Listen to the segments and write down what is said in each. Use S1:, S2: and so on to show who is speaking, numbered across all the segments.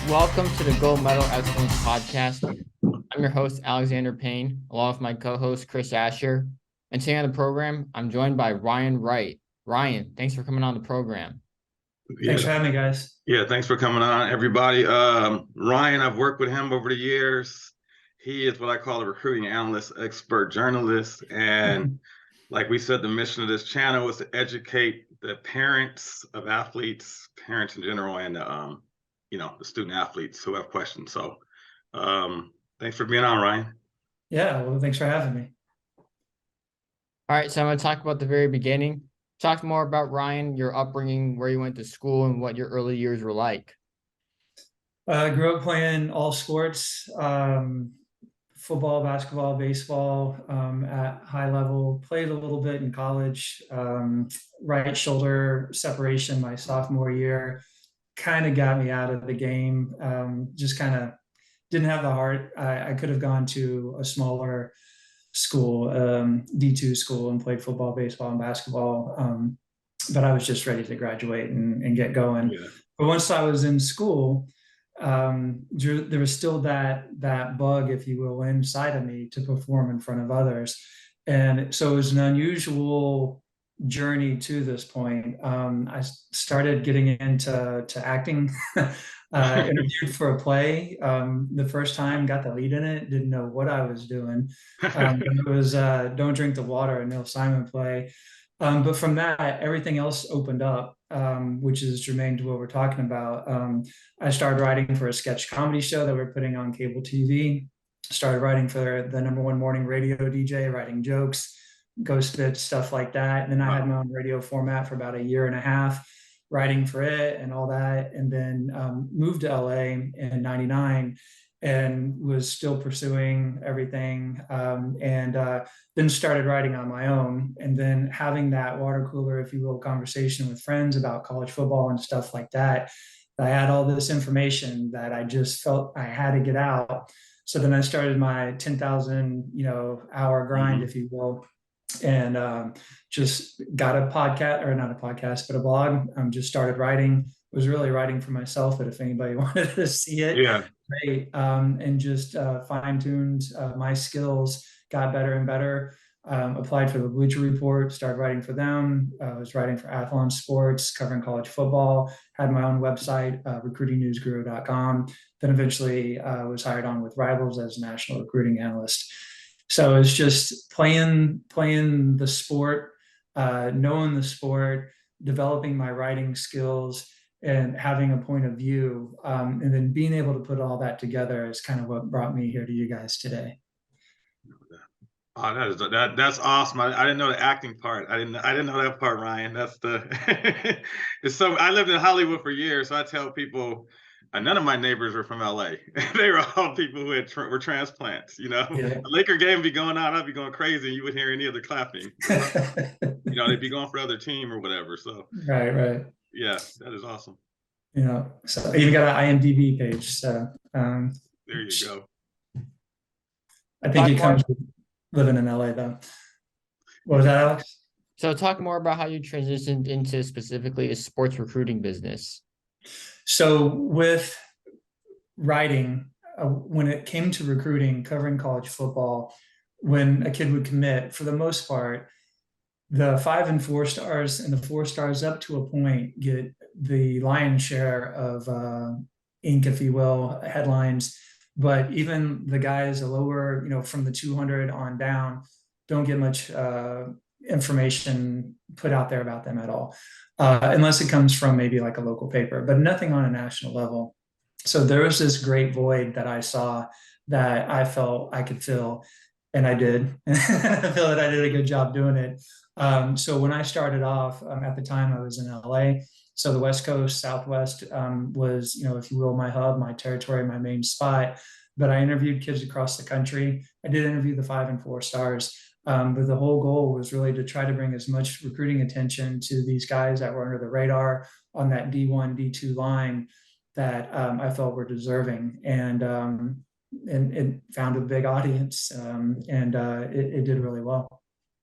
S1: Welcome to the Gold Medal Excellence Podcast. I'm your host, Alexander Payne, along with my co-host, Chris Asher. And today on the program, I'm joined by Ryan Wright. Ryan, thanks for coming on the program.
S2: Thanks for having me, guys.
S3: Yeah, thanks for coming on, everybody. Ryan, I've worked with him over the years. He is what I call a recruiting analyst, expert journalist. And like we said, the mission of this channel is to educate the parents of athletes, parents in general, and the student athletes who have questions. So thanks for being on, Ryan.
S2: Yeah, well, thanks for having me.
S1: All right, so I'm going to talk about the very beginning. Talk more about Ryan, your upbringing, where you went to school, and what your early years were like.
S2: I grew up playing all sports, football, basketball, baseball, at high level. Played a little bit in college. Right shoulder separation my sophomore year kind of got me out of the game. Just kind of didn't have the heart. I could have gone to a smaller school, D2 school, and played football, baseball, and basketball. But I was just ready to graduate and get going.
S3: Yeah.
S2: But once I was in school, there was still that bug, if you will, inside of me to perform in front of others. And so it was an unusual journey to this point. I started getting into acting. Interviewed for a play the first time, got the lead in it, didn't know what I was doing. It was Don't Drink the Water, a Neil Simon play. But from that, everything else opened up, which is germane to what we're talking about. I started writing for a sketch comedy show that we're putting on cable TV. Started writing for the #1 morning radio DJ, writing jokes, ghost bits, stuff like that. And then I had my own radio format for about a year and a half, writing for it and all that. And then moved to LA in '99 and was still pursuing everything. And then started writing on my own, and then having that water cooler, if you will, conversation with friends about college football and stuff like that. I had all this information that I just felt I had to get out. So then I started my 10,000, hour grind, if you will, and just got a podcast, or not a podcast, but a blog. Just started writing. Was really writing for myself, but if anybody wanted to see it,
S3: Yeah,
S2: great. And just fine-tuned my skills, got better and better. Applied for the Bleacher Report, started writing for them. Was writing for Athlon Sports, covering college football. Had my own website, recruitingnewsguru.com. Then eventually was hired on with Rivals as a national recruiting analyst. So it's just playing the sport, knowing the sport, developing my writing skills, and having a point of view, and then being able to put all that together is kind of what brought me here to you guys today.
S3: Oh, that's awesome. I didn't know the acting part. I didn't know that part, Ryan. That's the it's so I lived in Hollywood for years, so I tell people none of my neighbors were from LA. They were all people who were transplants.
S2: Yeah.
S3: A Laker game would be going on, I'd be going crazy, and you wouldn't hear any of the clapping. They'd be going for other team or whatever. So
S2: Right.
S3: yeah, that is awesome.
S2: So I even got an IMDb page. So
S3: there you go.
S2: I think it comes with living in LA, though. What was that, Alex?
S1: So talk more about how you transitioned into specifically the sports recruiting business.
S2: So with writing, when it came to recruiting, covering college football, when a kid would commit, for the most part, the 5 and 4 stars and the 4 stars up to a point get the lion's share of ink, if you will, headlines. But even the guys lower, from the 200 on down, don't get much information put out there about them at all, unless it comes from maybe like a local paper, but nothing on a national level. So there was this great void that I saw that I felt I could fill, and I did. I feel that I did a good job doing it. So when I started off, at the time I was in LA. So the West Coast, Southwest was, if you will, my hub, my territory, my main spot. But I interviewed kids across the country. I did interview the 5 and 4 stars. But the whole goal was really to try to bring as much recruiting attention to these guys that were under the radar on that D1, D2 line, I felt were deserving, and it found a big audience, and it did really well.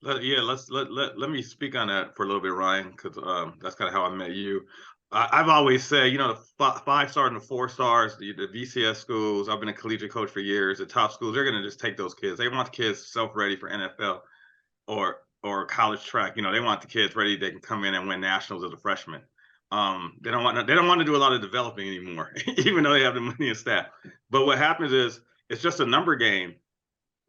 S3: Let me speak on that for a little bit, Ryan, because that's kind of how I met you. I've always said, you know, the 5-star and the 4 stars, the VCS schools. I've been a collegiate coach for years. The top schools, they're going to just take those kids. They want the kids self-ready for NFL or college track. You know, they want the kids ready. They can come in and win nationals as a freshman. They don't want to do a lot of developing anymore, even though they have the money and staff. But what happens is it's just a number game.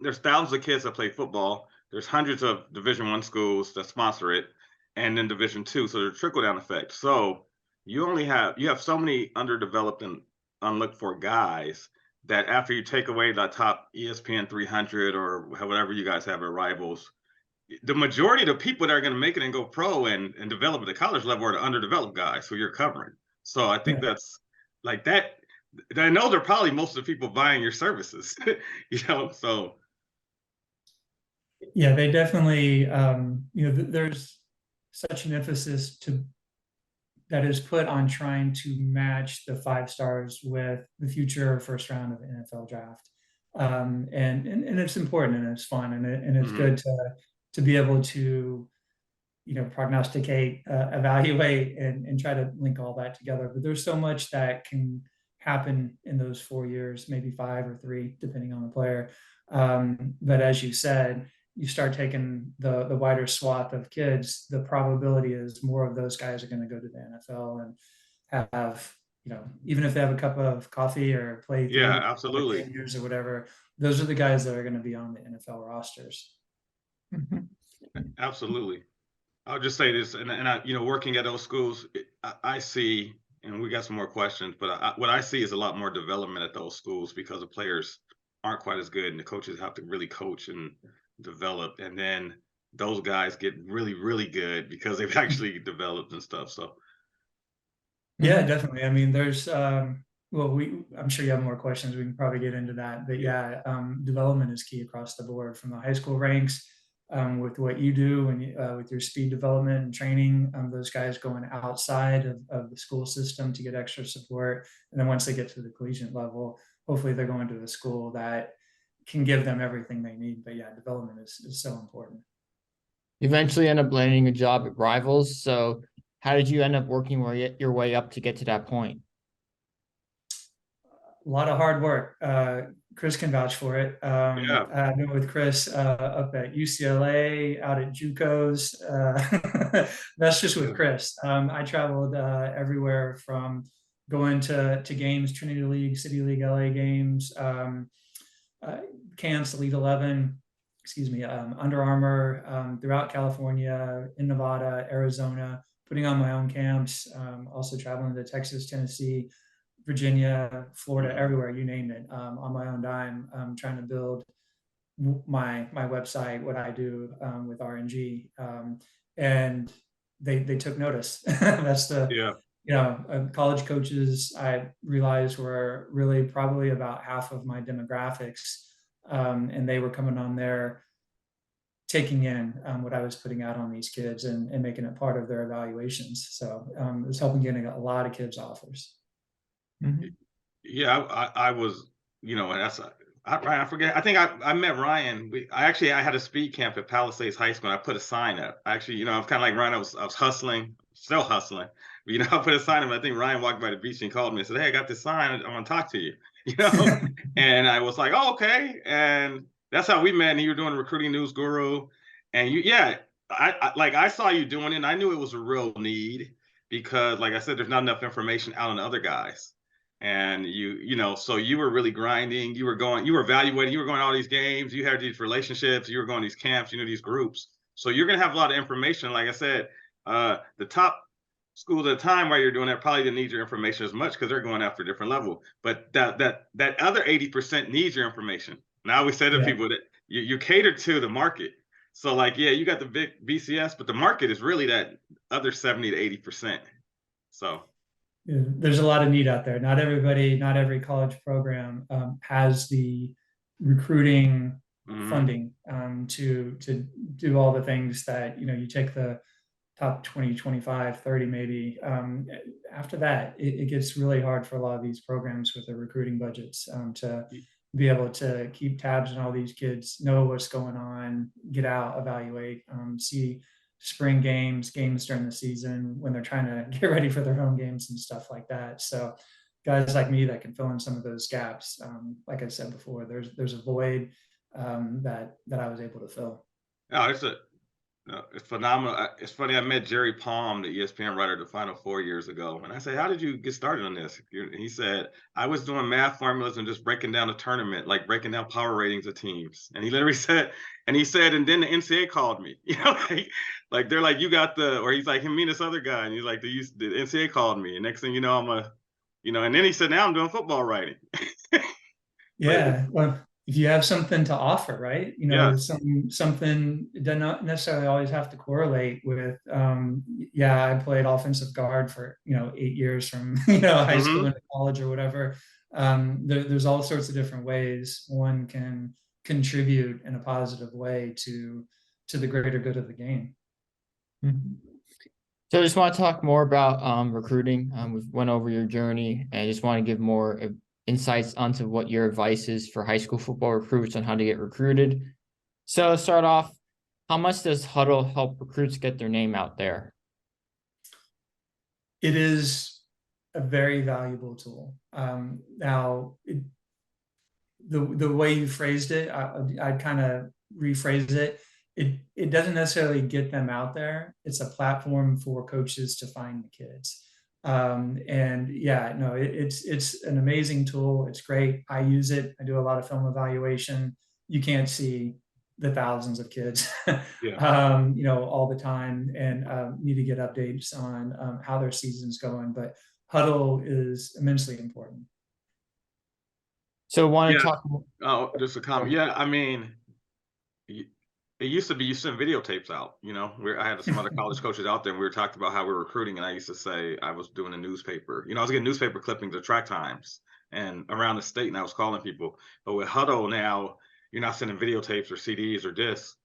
S3: There's thousands of kids that play football. There's hundreds of Division I schools that sponsor it, and then Division II. So there's a trickle down effect. So you have so many underdeveloped and unlooked for guys that after you take away the top ESPN 300 or whatever you guys have at Rivals, the majority of the people that are going to make it and go pro and develop at the college level are the underdeveloped guys who you're covering. So I think that's like that. I know they're probably most of the people buying your services, you know, so.
S2: Yeah, they definitely, there's such an emphasis that is put on trying to match the 5 stars with the future first round of the NFL draft. And it's important, and it's fun, and it's good to be able to, prognosticate, evaluate, and try to link all that together. But there's so much that can happen in those 4 years, maybe 5 or 3, depending on the player. But as you said, you start taking the wider swath of kids, the probability is more of those guys are going to go to the NFL and have, even if they have a cup of coffee or play
S3: absolutely
S2: 10 years or whatever, those are the guys that are going to be on the NFL rosters.
S3: Absolutely. I'll just say this, and I, working at those schools, I see, and we got some more questions, but what I see is a lot more development at those schools because the players aren't quite as good, and the coaches have to really coach and develop, and then those guys get really, really good because they've actually developed and stuff. So
S2: yeah, definitely. I mean, there's I'm sure you have more questions. We can probably get into that, but development is key across the board, from the high school ranks, with what you do and with your speed development and training. Those guys going outside of the school system to get extra support, and then once they get to the collegiate level, hopefully they're going to a school that can give them everything they need. But yeah, development is so important.
S1: You eventually end up landing a job at Rivals. So how did you end up working your way up to get to that point?
S2: A lot of hard work. Chris can vouch for it. I've been with Chris up at UCLA, out at JUCOs. That's just with Chris. I traveled everywhere, from going to games, Trinity League, City League, LA games, camps, Elite 11, Under Armour, throughout California, in Nevada, Arizona, putting on my own camps, also traveling to Texas, Tennessee, Virginia, Florida, everywhere, you name it, on my own dime, trying to build my website, what I do with RNG. And they took notice. That's college coaches, I realized, were really probably about half of my demographics. And they were coming on there, taking in what I was putting out on these kids and making it part of their evaluations. So it was helping getting a lot of kids offers.
S3: Yeah, I was, and that's I forget. I think I met Ryan. I had a speed camp at Palisades High School, and I put a sign up. Actually, I'm kind of like Ryan. I was hustling, still hustling. But, I put a sign up. I think Ryan walked by the beach and called me and said, "Hey, I got this sign. I want to talk to you." And I was like, "Oh, okay." And that's how we met. And you were doing Recruiting News Guru, and I saw you doing it, and I knew it was a real need because, like I said, there's not enough information out on other guys. And so you were really grinding, you were evaluating, you were going to all these games, you had these relationships, you were going to these camps, these groups. So you're going to have a lot of information. Like I said, the top schools at the time while you're doing that probably didn't need your information as much because they're going after a different level. But that other 80% needs your information. Now we say to people that you cater to the market. So you got the big BCS, but the market is really that other 70 to 80%. So
S2: there's a lot of need out there. Not every college program has the recruiting funding to do all the things that, you take the top 20, 25, 30 maybe. After that, it gets really hard for a lot of these programs with their recruiting budgets to be able to keep tabs on all these kids, know what's going on, get out, evaluate, see spring games during the season when they're trying to get ready for their home games and stuff like that. So guys like me that can fill in some of those gaps. Like I said before, there's a void that I was able to fill.
S3: Oh, it's phenomenal. It's funny. I met Jerry Palm, the ESPN writer, the Final Four years ago, and I said, "How did you get started on this?" He said, "I was doing math formulas and just breaking down the tournament, like breaking down power ratings of teams." And he literally said, and then the NCAA called me. Like they're like, "You got the," or he's like, "Him, me, and this other guy," and he's like, "The NCAA called me." And next thing you know, and then he said, "Now I'm doing football writing."
S2: Yeah, well, if you have something to offer, right?
S3: Yeah.
S2: Something does not necessarily always have to correlate with. Yeah, I played offensive guard for 8 years from high school
S3: Mm-hmm.
S2: into college or whatever. There's all sorts of different ways one can contribute in a positive way to the greater good of the game.
S1: So I just want to talk more about recruiting. We went over your journey, and I just want to give more insights onto what your advice is for high school football recruits on how to get recruited. So to start off, how much does Hudl help recruits get their name out there?
S2: It is a very valuable tool. Now, the way you phrased it, I'd kind of rephrase it. It doesn't necessarily get them out there. It's a platform for coaches to find the kids. And yeah, no, it's an amazing tool. It's great. I use it. I do a lot of film evaluation. You can't see the thousands of kids,
S3: Yeah.
S2: all the time, and need to get updates on how their season's going. But Hudl is immensely important.
S1: So I want to
S3: Yeah.
S1: talk.
S3: Oh, just a comment. Yeah, I mean, it used to be you send videotapes out. Where I had some other college coaches out there, and we were talking about how we were recruiting, and I used to say I was doing a newspaper. I was getting newspaper clippings of track times and around the state, and I was calling people. But with Hudl now, you're not sending videotapes or CDs or discs.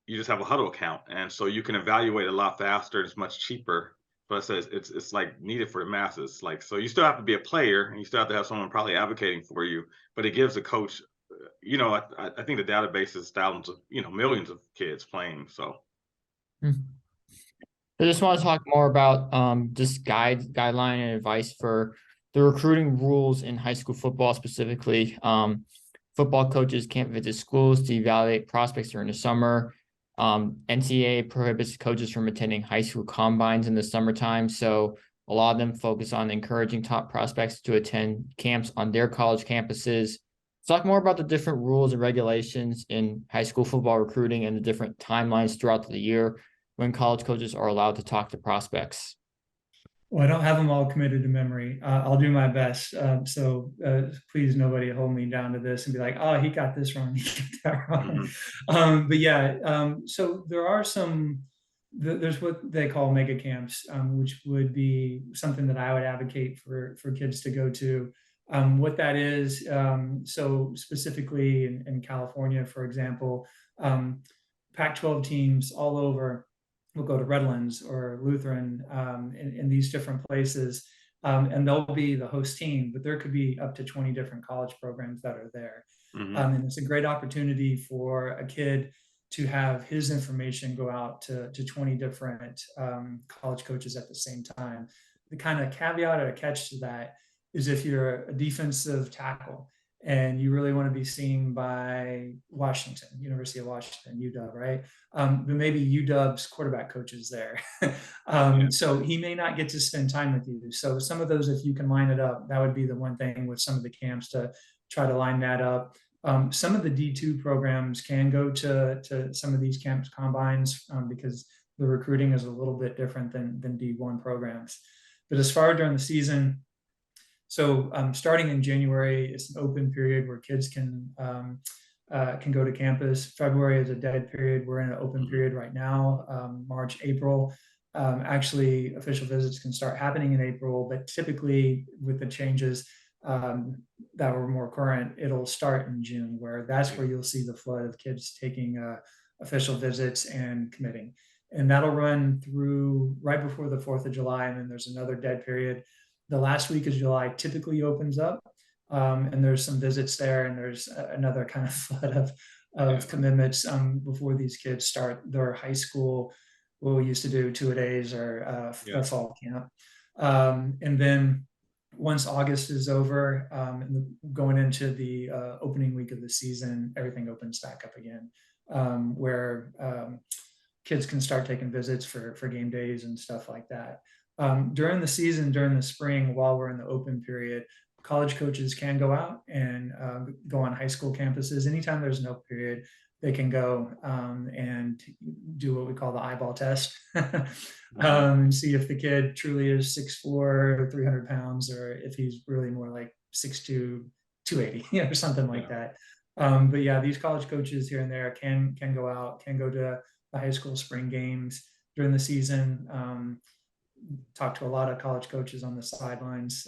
S3: You just have a Hudl account, and so you can evaluate a lot faster. It's much cheaper. But it says it's like needed for the masses. Like, so you still have to be a player, and you still have to have someone probably advocating for you. But it gives the coach, I think the database is thousands of, millions of kids playing. So
S1: I just want to talk more about just guideline and advice for the recruiting rules in high school football specifically. Football coaches can't visit schools to evaluate prospects during the summer. NCAA prohibits coaches from attending high school combines in the summertime. So a lot of them focus on encouraging top prospects to attend camps on their college campuses. Let's talk more about the different rules and regulations in high school football recruiting and the different timelines throughout the year when college coaches are allowed to talk to prospects.
S2: Well, I don't have them all committed to memory. I'll do my best. Please, nobody hold me down to this and be like, "Oh, he got this wrong. He got that wrong." But yeah, so there are some. There's what they call mega camps, which would be something that I would advocate for kids to go to. What that is, so specifically in California, for example, Pac-12 teams all over will go to Redlands or Lutheran in these different places, and they'll be the host team, but there could be up to 20 different college programs that are there. And it's a great opportunity for a kid to have his information go out to 20 different college coaches at the same time. The kind of caveat or a catch to that is if you're a defensive tackle and you really want to be seen by Washington, University of Washington, UW, right? But maybe UW's quarterback coach is there. So he may not get to spend time with you. So some of those, if you can line it up, that would be the one thing with some of the camps to try to line that up. Some of the D2 programs can go to some of these camps combines because the recruiting is a little bit different than D1 programs. But as far during the season, so starting in January, it's an open period where kids can go to campus. February is a dead period. We're in an open period right now, March, April. Actually, official visits can start happening in April, but typically with the changes that were more current, it'll start in June, where that's where you'll see the flood of kids taking official visits and committing. and that'll run through right before the 4th of July. And then there's another dead period. The last week of July typically opens up, and there's some visits there, and there's another kind of flood of commitments before these kids start their high school, what we used to do two-a-days or their fall camp. And then once August is over, and going into the opening week of the season, everything opens back up again, where kids can start taking visits for game days and stuff like that. During the season, during the spring, while we're in the open period, college coaches can go out and go on high school campuses. Anytime there's an open period, they can go and do what we call the eyeball test, and see if the kid truly is 6'4", 300 pounds, or if he's really more like 6'2", 280, or something like that. But yeah, these college coaches here and there can go out, can go to the high school spring games during the season. Talk to a lot of college coaches on the sidelines.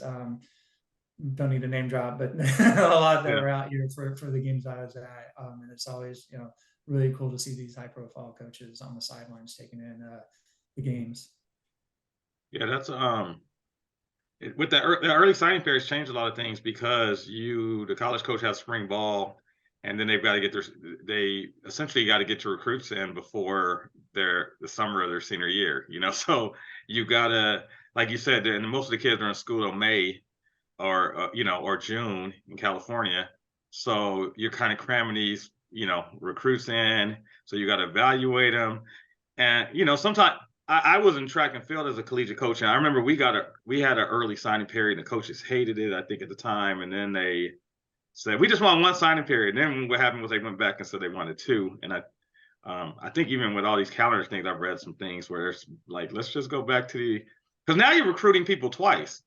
S2: Don't need to name drop, but a lot that were out here for the games I was at. And it's always, really cool to see these high profile coaches on the sidelines taking in the games.
S3: Yeah, that's with the early signing periods changed a lot of things, because the college coach has spring ball, and then they've got to get they essentially got to get your recruits in before the summer of their senior year, so you gotta, like you said, and most of the kids are in school in May or or June in California, so you're kind of cramming these recruits in, so you got to evaluate them. And sometimes I was in track and field as a collegiate coach, and I remember we had an early signing period, and the coaches hated it, I think, at the time, and then they said we just want one signing period. And then what happened was they went back and said they wanted two. And I think even with all these calendar things, I've read some things where it's like, let's just go back to because now you're recruiting people twice.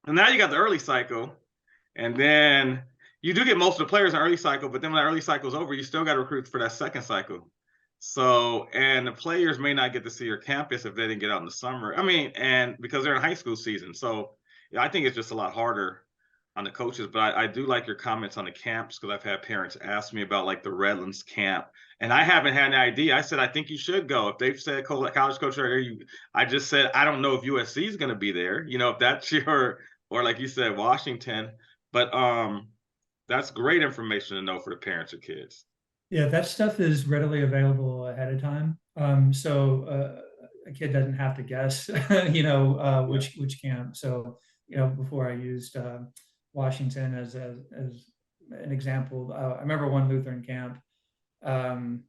S3: And now you got the early cycle, and then you do get most of the players in the early cycle, but then when that early cycle is over, you still got to recruit for that second cycle. So, and the players may not get to see your campus if they didn't get out in the summer. I mean, and because they're in high school season. So I think it's just a lot harder on the coaches. But I do like your comments on the camps, because I've had parents ask me about like the Redlands camp, and I haven't had an idea. I said, I think you should go. If they've said college coach right here, I just said, I don't know if USC is going to be there, if that's or like you said, Washington. But that's great information to know for the parents of kids.
S2: Yeah, that stuff is readily available ahead of time. So a kid doesn't have to guess, which camp. So, before I used Washington as an example, I remember one Lutheran camp.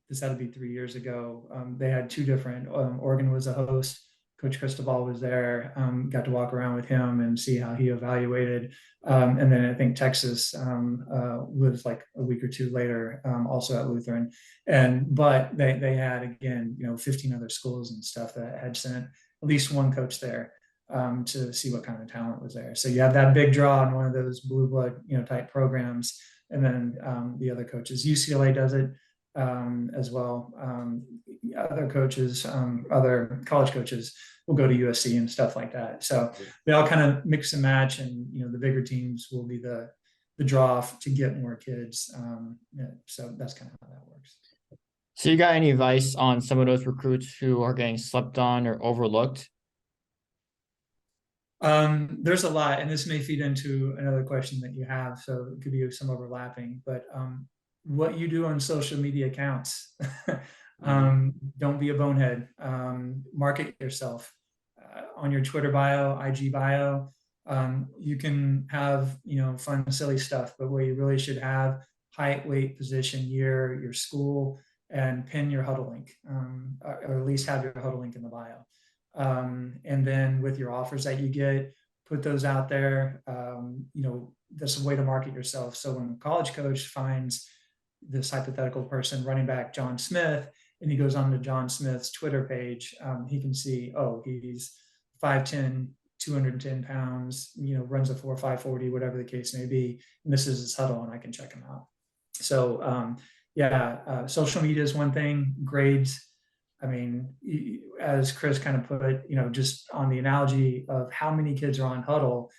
S2: This had to be 3 years ago. They had two different. Oregon was a host. Coach Cristobal was there. Got to walk around with him and see how he evaluated. And then I think Texas was like a week or two later, also at Lutheran. But they had, again, 15 other schools and stuff that had sent at least one coach there to see what kind of talent was there. So you have that big draw on one of those blue blood, type programs, and then the other coaches. UCLA does it as well. Other coaches, other college coaches will go to USC and stuff like that. So they all kind of mix and match, and the bigger teams will be the draw to get more kids. So that's kind of how that works.
S1: So you got any advice on some of those recruits who are getting slept on or overlooked?
S2: There's a lot, and this may feed into another question that you have, so it could be some overlapping, but what you do on social media counts. Don't be a bonehead. Market yourself on your Twitter bio, IG bio. You can have, fun, silly stuff, but what you really should have: height, weight, position, year, your school, and pin your Hudl link, or at least have your Hudl link in the bio. And then with your offers that you get, put those out there. That's a way to market yourself. So when a college coach finds this hypothetical person, running back John Smith, and he goes on to John Smith's Twitter page, he can see, oh, he's 5'10", 210 pounds, runs a 4.5 40, whatever the case may be, and this is his Hudl, and I can check him out. So social media is one thing. Grades, I mean, as Chris kind of put it, just on the analogy of how many kids are on Hudl,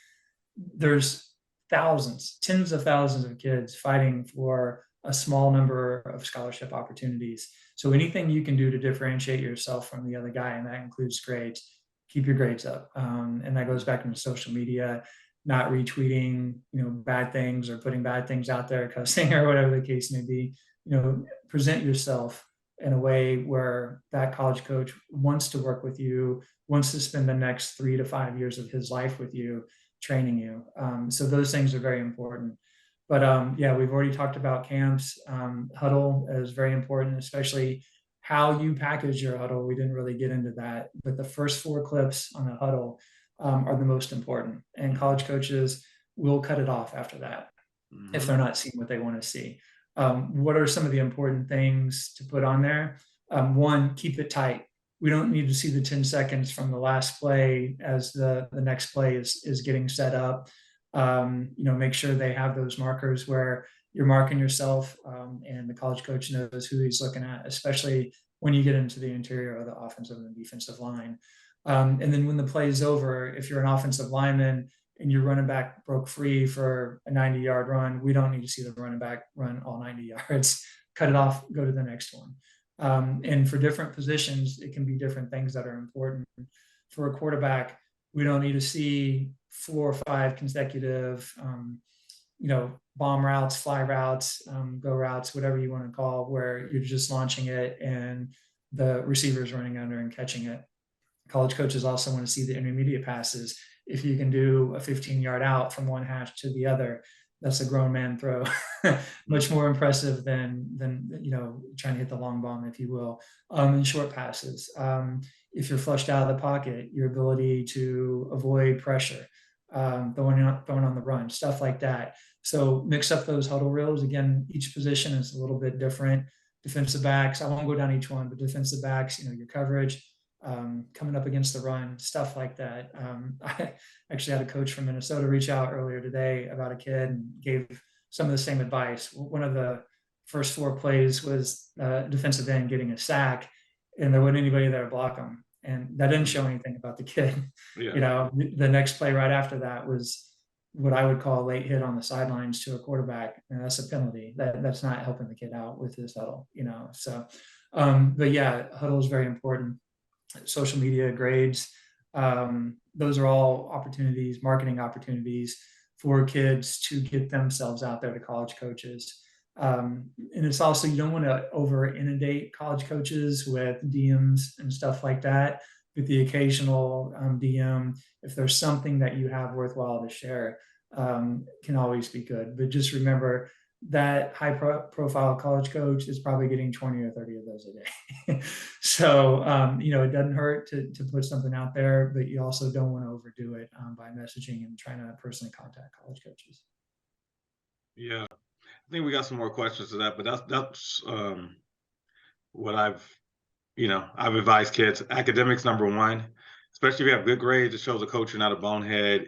S2: there's thousands, tens of thousands of kids fighting for a small number of scholarship opportunities. So anything you can do to differentiate yourself from the other guy, and that includes grades, keep your grades up. And that goes back into social media, not retweeting, bad things or putting bad things out there, cussing or whatever the case may be. Present yourself in a way where that college coach wants to work with you, wants to spend the next 3 to 5 years of his life with you, training you. So those things are very important. But yeah, we've already talked about camps. Hudl is very important, especially how you package your huddle. We didn't really get into that, but the first 4 clips on a huddle are the most important. And college coaches will cut it off after that if they're not seeing what they want to see. What are some of the important things to put on there? One, keep it tight. We don't need to see the 10 seconds from the last play as the next play is getting set up. Make sure they have those markers where you're marking yourself, and the college coach knows who he's looking at, especially when you get into the interior of the offensive and defensive line. And then when the play is over, if you're an offensive lineman and your running back broke free for a 90-yard run, we don't need to see the running back run all 90 yards. Cut it off, go to the next one. And for different positions, it can be different things that are important. For a quarterback, we don't need to see 4 or 5 consecutive, bomb routes, fly routes, go routes, whatever you want to call, where you're just launching it and the receiver's running under and catching it. College coaches also want to see the intermediate passes. If you can do a 15-yard out from one hash to the other, that's a grown man throw. Much more impressive than trying to hit the long bomb, if you will. And short passes. If you're flushed out of the pocket, your ability to avoid pressure, throwing on the run, stuff like that. So mix up those huddle reels. Again, each position is a little bit different. Defensive backs, I won't go down each one, but defensive backs, your coverage, coming up against the run, stuff like that. I actually had a coach from Minnesota reach out earlier today about a kid and gave some of the same advice. One of the first 4 plays was defensive end getting a sack, and there wasn't anybody there to block him. And that didn't show anything about the kid. Yeah. The next play right after that was what I would call a late hit on the sidelines to a quarterback, and that's a penalty. That's not helping the kid out with his huddle, So, but yeah, huddle is very important. Social media, grades, those are all opportunities, marketing opportunities for kids to get themselves out there to college coaches. And it's also, you don't want to over inundate college coaches with DMs and stuff like that. But the occasional DM, if there's something that you have worthwhile to share, can always be good. But just remember that high profile college coach is probably getting 20 or 30 of those a day. So, it doesn't hurt to put something out there, but you also don't want to overdo it by messaging and trying to personally contact college coaches.
S3: Yeah. I think we got some more questions to that, but that's what I've advised kids. Academics, number one, especially if you have good grades, it shows a coach you're not a bonehead.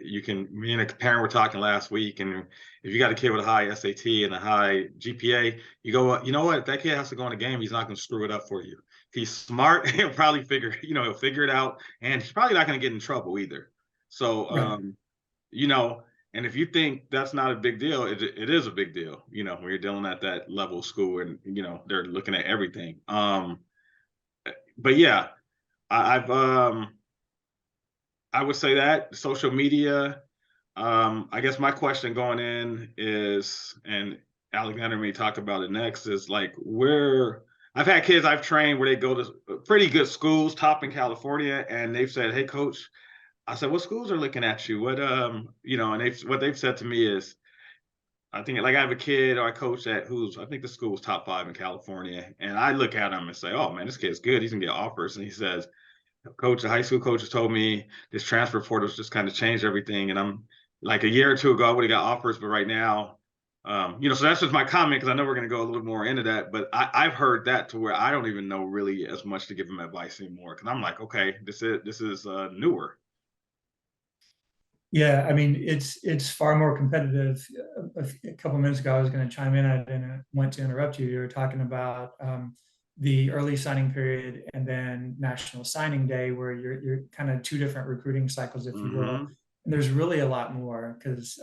S3: Me and a parent were talking last week, and if you got a kid with a high SAT and a high GPA, you go, you know what, if that kid has to go in a game, he's not going to screw it up for you. If he's smart, he'll probably figure it out, and he's probably not going to get in trouble either. So, right. And if you think that's not a big deal, it is a big deal, when you're dealing at that level of school and, they're looking at everything. But yeah, I would say that social media, I guess my question going in is, and Alexander may talk about it next, is like I've had kids I've trained where they go to pretty good schools, top in California, and they've said, "Hey, coach," I said, "what schools are looking at you?" What, and what they've said to me is, I think, like, I have a kid or I coach I think the school was top 5 in California. And I look at him and say, "Oh man, this kid's good. He's gonna get offers." And he says, "Coach, the high school coaches told me this transfer portal's just kind of changed everything. And I'm like, a year or two ago, I would have got offers, but right now, so that's just my comment, because I know we're going to go a little more into that. But I've heard that to where I don't even know really as much to give them advice anymore, because I'm like, okay, this is newer."
S2: Yeah, I mean, it's far more competitive. A couple of minutes ago, I was going to chime in. I didn't want to interrupt you. You were talking about the early signing period and then National Signing Day, where you're kind of 2 different recruiting cycles, if you will. And there's really a lot more, because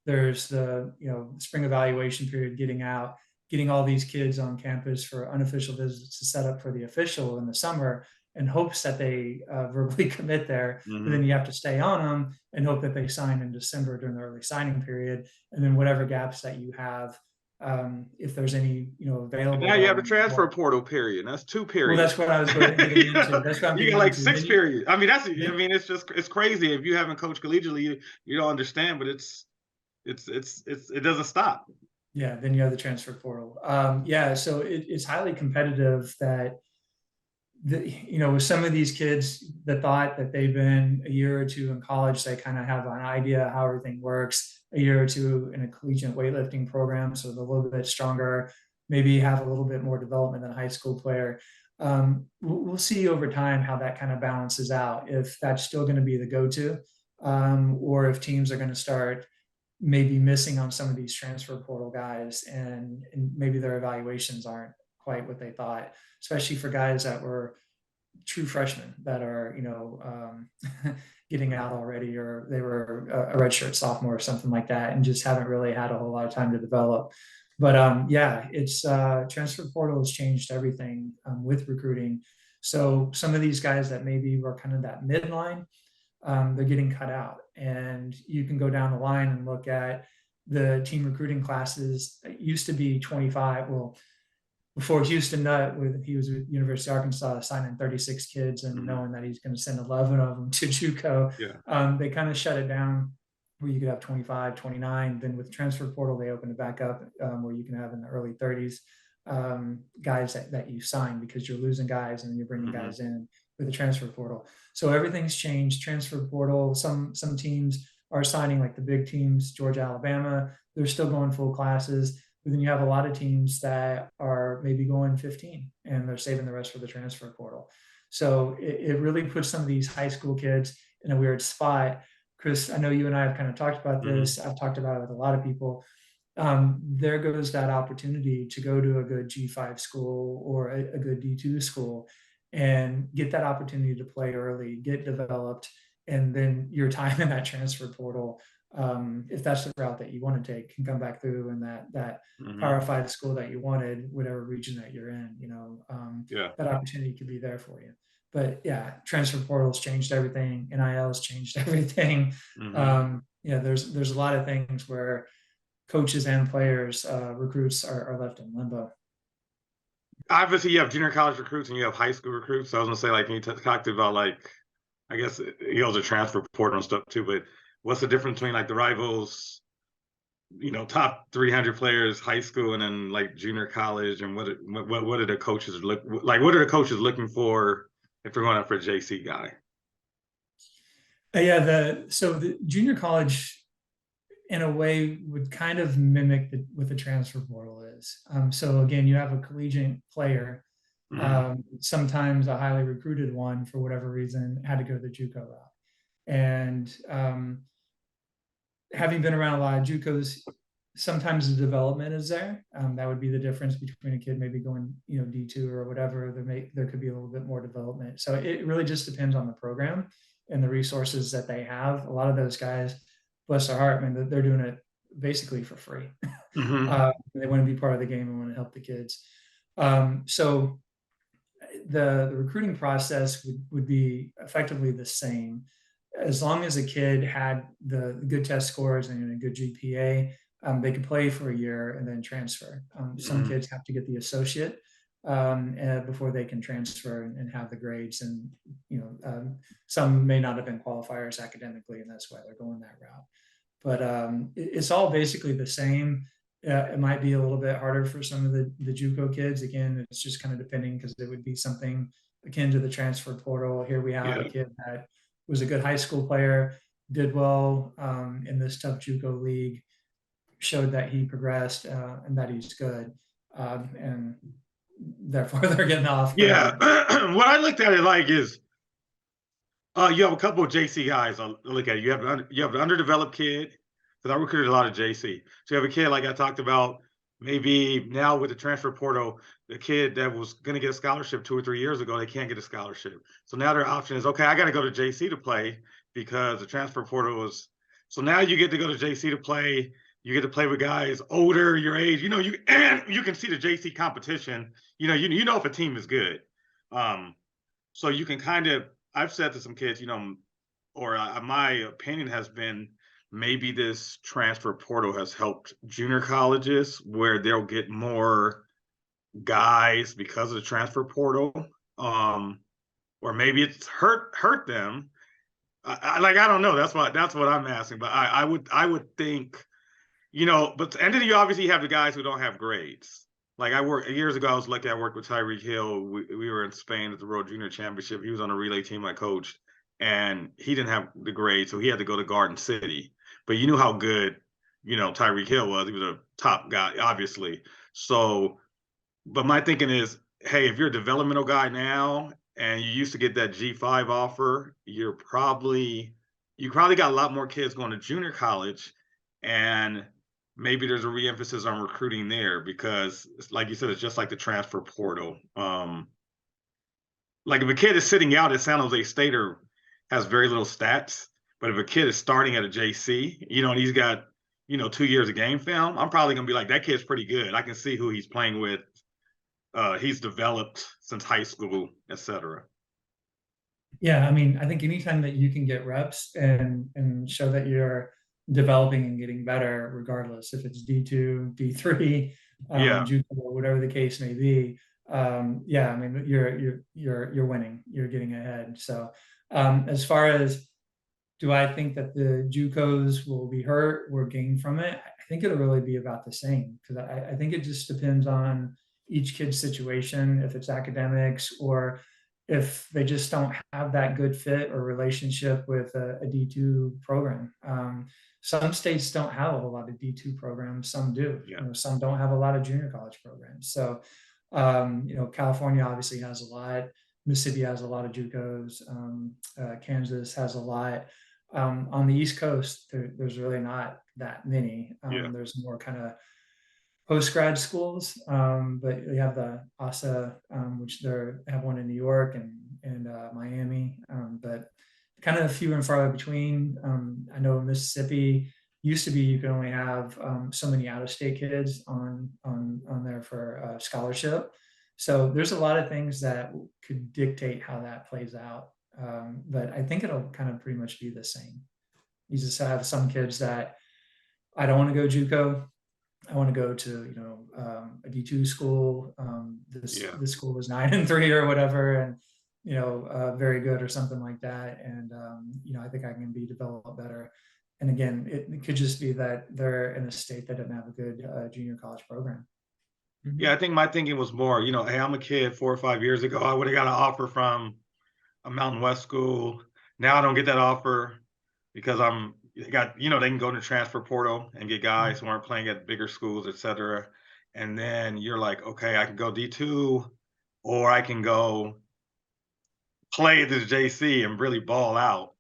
S2: there's the spring evaluation period, getting out, getting all these kids on campus for unofficial visits to set up for the official in the summer in hopes that they verbally commit there. But then you have to stay on them and hope that they sign in December during the early signing period. And then whatever gaps that you have, if there's any, available.
S3: Now you have the transfer portal period. That's 2 periods.
S2: Well, that's what I was getting into. That's what I'm
S3: you got like 6 periods. I mean, it's crazy. If you haven't coached collegiately, you don't understand, but it doesn't stop.
S2: Yeah, then you have the transfer portal. So it's highly competitive. That with some of these kids, the thought that they've been a year or two in college, they kind of have an idea how everything works. A year or two in a collegiate weightlifting program, so they're a little bit stronger, maybe have a little bit more development than a high school player. We'll see over time how that kind of balances out, if that's still going to be the go-to, or if teams are going to start maybe missing on some of these transfer portal guys, and maybe their evaluations aren't quite what they thought, especially for guys that were true freshmen that are, getting out already, or they were a redshirt sophomore or something like that, and just haven't really had a whole lot of time to develop. But it's transfer portal has changed everything with recruiting. So some of these guys that maybe were kind of that midline, they're getting cut out. And you can go down the line and look at the team recruiting classes. It used to be 25. Well, before Houston Nutt, he was at University of Arkansas, signing 36 kids and knowing that he's going to send 11 of them to JUCO. They kind of shut it down where you could have 25, 29. Then with transfer portal, they opened it back up where you can have in the early 30s guys that you sign, because you're losing guys and you're bringing guys in with the transfer portal. So everything's changed. Transfer portal, some teams are signing, like the big teams, Georgia, Alabama, they're still going full classes. But then you have a lot of teams that are maybe going 15 and they're saving the rest for the transfer portal. So it really puts some of these high school kids in a weird spot. Chris, I know you and I have kind of talked about this. I've talked about it with a lot of people. There goes that opportunity to go to a good G5 school or a good D2 school and get that opportunity to play early, get developed, and then your time in that transfer portal, if that's the route that you want to take, can come back through in that Power 5 school that you wanted, whatever region that you're in, that opportunity could be there for you. But yeah, transfer portal's changed everything. NIL's changed everything. There's a lot of things where coaches and players, recruits are left in limbo.
S3: Obviously, you have junior college recruits and you have high school recruits. So I was gonna say, like, you talked about, like, I guess he goes to transfer portal and stuff too. But what's the difference between, like, the rivals, top 300 players, high school, and then like junior college, and what are the coaches look like? What are the coaches looking for if they're going out for a JC guy?
S2: So the junior college, in a way, would kind of mimic what the transfer portal is. So again, you have a collegiate player, sometimes a highly recruited one for whatever reason, had to go the JUCO route. And having been around a lot of JUCOs, sometimes the development is there. That would be the difference between a kid maybe going, D2 or whatever. There could be a little bit more development. So it really just depends on the program and the resources that they have. A lot of those guys, bless their heart, man, they're doing it basically for free. They want to be part of the game and want to help the kids. So the recruiting process would be effectively the same. As long as a kid had the good test scores and a good GPA, they could play for a year and then transfer. Some kids have to get the associate before they can transfer and have the grades. And some may not have been qualifiers academically, and that's why they're going that route. But it's all basically the same. It might be a little bit harder for some of the JUCO kids. Again, it's just kind of depending, because it would be something akin to the transfer portal. Here we have a kid that was a good high school player, did well in this tough JUCO league, showed that he progressed and that he's good, and therefore they're getting off.
S3: Yeah, what I looked at it like is, you have a couple of JC guys. I look at it. You have an underdeveloped kid, because I recruited a lot of JC. So you have a kid, like I talked about, maybe now with the transfer portal, the kid that was going to get a scholarship 2 or 3 years ago, they can't get a scholarship. So now their option is, okay, I got to go to JC to play, because the transfer portal was. So now you get to go to JC to play. you get to play with guys older, your age, and you can see the JC competition. You know if a team is good. So you can I've said to some kids, or my opinion has been maybe this transfer portal has helped junior colleges where they'll get more guys because of the transfer portal. Or maybe it's hurt them. I don't know. That's what I'm asking. But I would think, but and then you obviously have the guys who don't have grades. Like years ago, I was lucky. I worked with Tyreek Hill. We were in Spain at the World Junior Championship. He was on a relay team I coached, and he didn't have the grade, so he had to go to Garden City. But you knew how good, Tyreek Hill was. He was a top guy, obviously. So, but my thinking is, hey, if you're a developmental guy now and you used to get that G5 offer, you probably got a lot more kids going to junior college, and maybe there's a re-emphasis on recruiting there because, like you said, it's just like the transfer portal. Like if a kid is sitting out at San Jose State or has very little stats, but if a kid is starting at a JC, and he's got, 2 years of game film, I'm probably gonna be like, that kid's pretty good. I can see who he's playing with. He's developed since high school, etc.
S2: Yeah, I mean, I think anytime that you can get reps and show that you're developing and getting better, regardless if it's D2, D3,
S3: Yeah.
S2: JUCO, whatever the case may be, yeah, I mean, you're winning, you're getting ahead. So, as far as do I think that the JUCOs will be hurt or gain from it? I think it'll really be about the same because I think it just depends on each kid's situation, if it's academics or if they just don't have that good fit or relationship with a D2 program. Some states don't have a whole lot of D2 programs. Some do.
S3: Yeah.
S2: Some don't have a lot of junior college programs. So, California obviously has a lot. Mississippi has a lot of JUCOs. Kansas has a lot. On the East Coast, there's really not that many.
S3: Yeah.
S2: There's more kind of post-grad schools, but you have the ASA, which they have one in New York and Miami, but kind of few and far between. I know Mississippi used to be you could only have so many out-of-state kids on there for scholarship. So there's a lot of things that could dictate how that plays out. But I think it'll kind of pretty much be the same. You just have some kids that I don't want to go JUCO. I want to go to a D2 school. This school is 9-3 or whatever, and very good or something like that. And I think I can be developed better. And again, it could just be that they're in a state that doesn't have a good junior college program.
S3: Yeah, I think my thinking was more, hey, I'm a kid 4 or 5 years ago. I would have got an offer from a Mountain West school. Now I don't get that offer because they can go to the transfer portal and get guys who aren't playing at bigger schools, etc. And then you're like, okay, I can go D2 or I can go play at this JC and really ball out.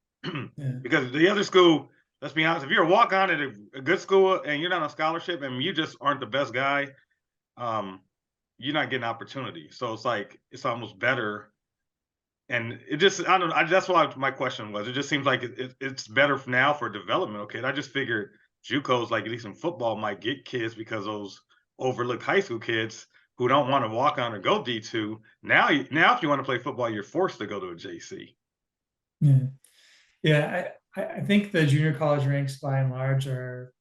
S3: Because the other school, let's be honest, if you're a walk-on at a good school and you're not on scholarship and you just aren't the best guy, you're not getting opportunity. So it's like, it's almost better. And it just, I don't know, that's why my question was. It just seems like it's better now for developmental kids. I just figured JUCOs, like at least in football, might get kids because those overlooked high school kids who don't want to walk on or go D2. Now if you want to play football, you're forced to go to a JC.
S2: Yeah, I think the junior college ranks by and large are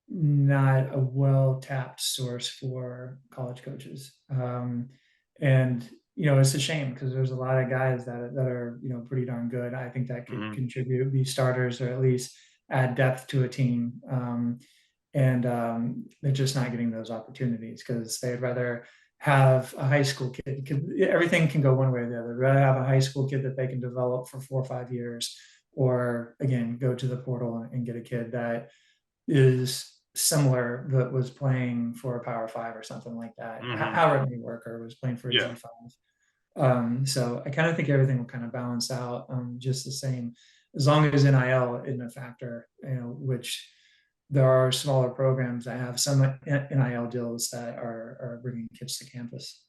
S2: not a well-tapped source for college coaches. And it's a shame because there's a lot of guys that are pretty darn good. I think that could contribute, be starters, or at least add depth to a team. And they're just not getting those opportunities because they'd rather have a high school kid. Everything can go one way or the other. They'd rather have a high school kid that they can develop for 4 or 5 years, or again go to the portal and get a kid that is similar that was playing for a Power 5 or something like that. Howard may work or was playing for a G5. So I kind of think everything will kind of balance out just the same, as long as NIL isn't a factor, which there are smaller programs that have some NIL deals that are bringing kids to campus.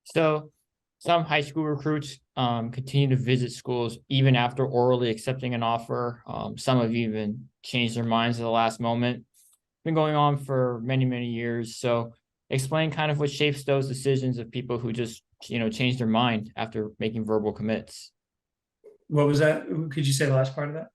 S1: So some high school recruits continue to visit schools even after orally accepting an offer. Some have even changed their minds at the last moment. been going on for many, many years. So explain kind of what shapes those decisions of people who just, change their mind after making verbal commits.
S2: What was that? Could you say the last part of that?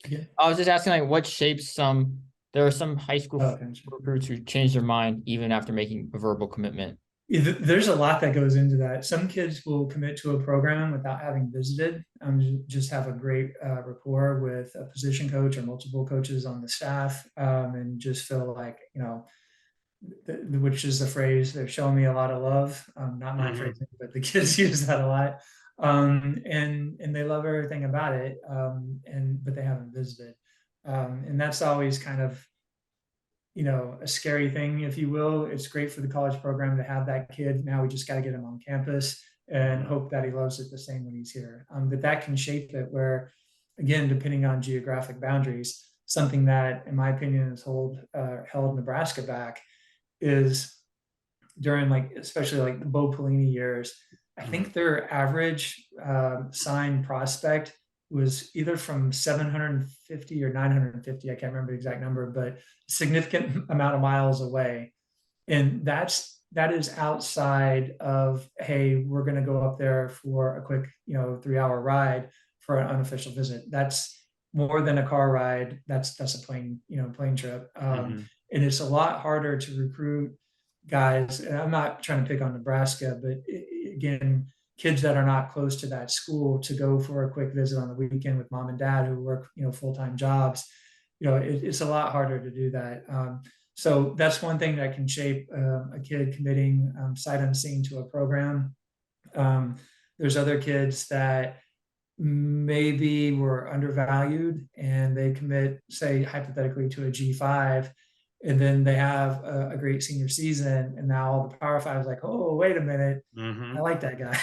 S2: Yeah.
S1: I was just asking like what shapes there are some high school
S2: Oh, okay.
S1: recruits who change their mind even after making a verbal commitment.
S2: Yeah, there's a lot that goes into that. Some kids will commit to a program without having visited, just have a great rapport with a position coach or multiple coaches on the staff, and just feel like, which is the phrase, they're showing me a lot of love. Not my phrase, but the kids use that a lot. And they love everything about it, but they haven't visited. And that's always kind of, a scary thing, if you will. It's great for the college program to have that kid. Now we just got to get him on campus and hope that he loves it the same when he's here. But that can shape it where, again, depending on geographic boundaries, something that, in my opinion, has held Nebraska back is during especially the Bo Pelini years. I think their average signed prospect was either from 750 or 950. I can't remember the exact number, but a significant amount of miles away. And that is outside of, hey, we're going to go up there for a quick, 3-hour ride for an unofficial visit. That's more than a car ride. That's a plane trip. And it's a lot harder to recruit guys. And I'm not trying to pick on Nebraska, but again, kids that are not close to that school to go for a quick visit on the weekend with mom and dad who work, full-time jobs. It's a lot harder to do that. So that's one thing that can shape a kid committing sight unseen to a program. There's other kids that maybe were undervalued and they commit, say, hypothetically, to a G5, and then they have a great senior season, and now all the Power Five is like, oh, wait a minute, I like that guy.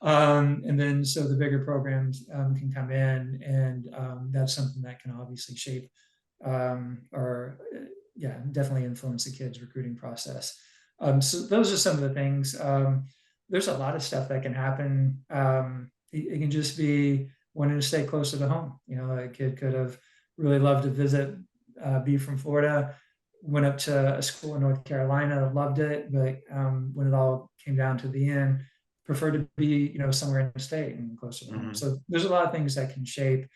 S2: And then so the bigger programs can come in, and that's something that can obviously shape definitely influence the kids' recruiting process. So those are some of the things. There's a lot of stuff that can happen. It can just be wanting to stay closer to home. A kid could have really loved to visit, be from Florida, went up to a school in North Carolina, loved it, but when it all came down to the end, preferred to be, somewhere in the state and closer to home. So there's a lot of things that can shape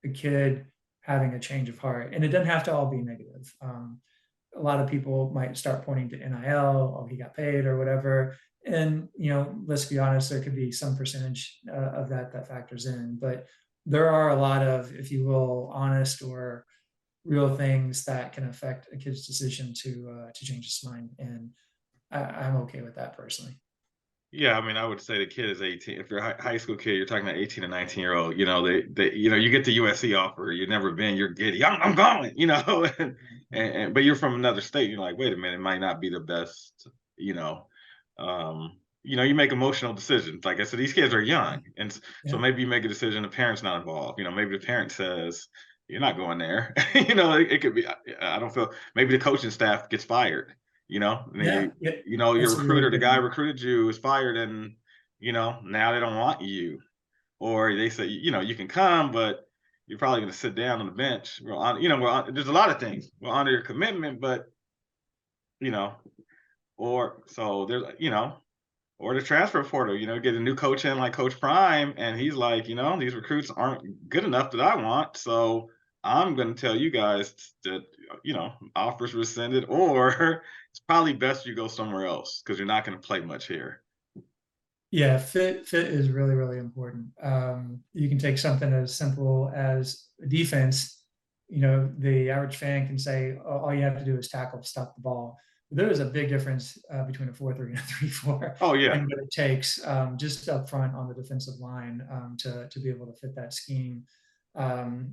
S2: a kid having a change of heart, and it doesn't have to all be negative. A lot of people might start pointing to NIL, oh, he got paid or whatever. And, let's be honest, there could be some percentage of that factors in, but there are a lot of, if you will, honest or real things that can affect a kid's decision to change his mind. And I'm okay with that personally.
S3: Yeah, I mean, I would say the kid is 18. If you're a high school kid, you're talking about 18 to 19-year-old. They you get the USC offer. You've never been. You're giddy. I'm going. But you're from another state. You're like, wait a minute, it might not be the best. You make emotional decisions. Like I said, these kids are young, and so maybe you make a decision. The parent's not involved. Maybe the parent says you're not going there. It could be. I don't feel. Maybe the coaching staff gets fired. Your recruiter, the guy recruited you, is fired, and now they don't want you, or they say you can come, but you're probably going to sit down on the bench. There's a lot of things. We're under your commitment, but or so there's or the transfer portal. Get a new coach in like Coach Prime, and he's like, these recruits aren't good enough that I want, so I'm going to tell you guys that, offers rescinded, or it's probably best you go somewhere else because you're not going to play much here.
S2: Yeah, fit is really, really important. You can take something as simple as defense. The average fan can say, oh, all you have to do is tackle, stop the ball. There is a big difference between a 4-3 and a 3-4.
S3: Oh, yeah.
S2: And what it takes just up front on the defensive line to be able to fit that scheme.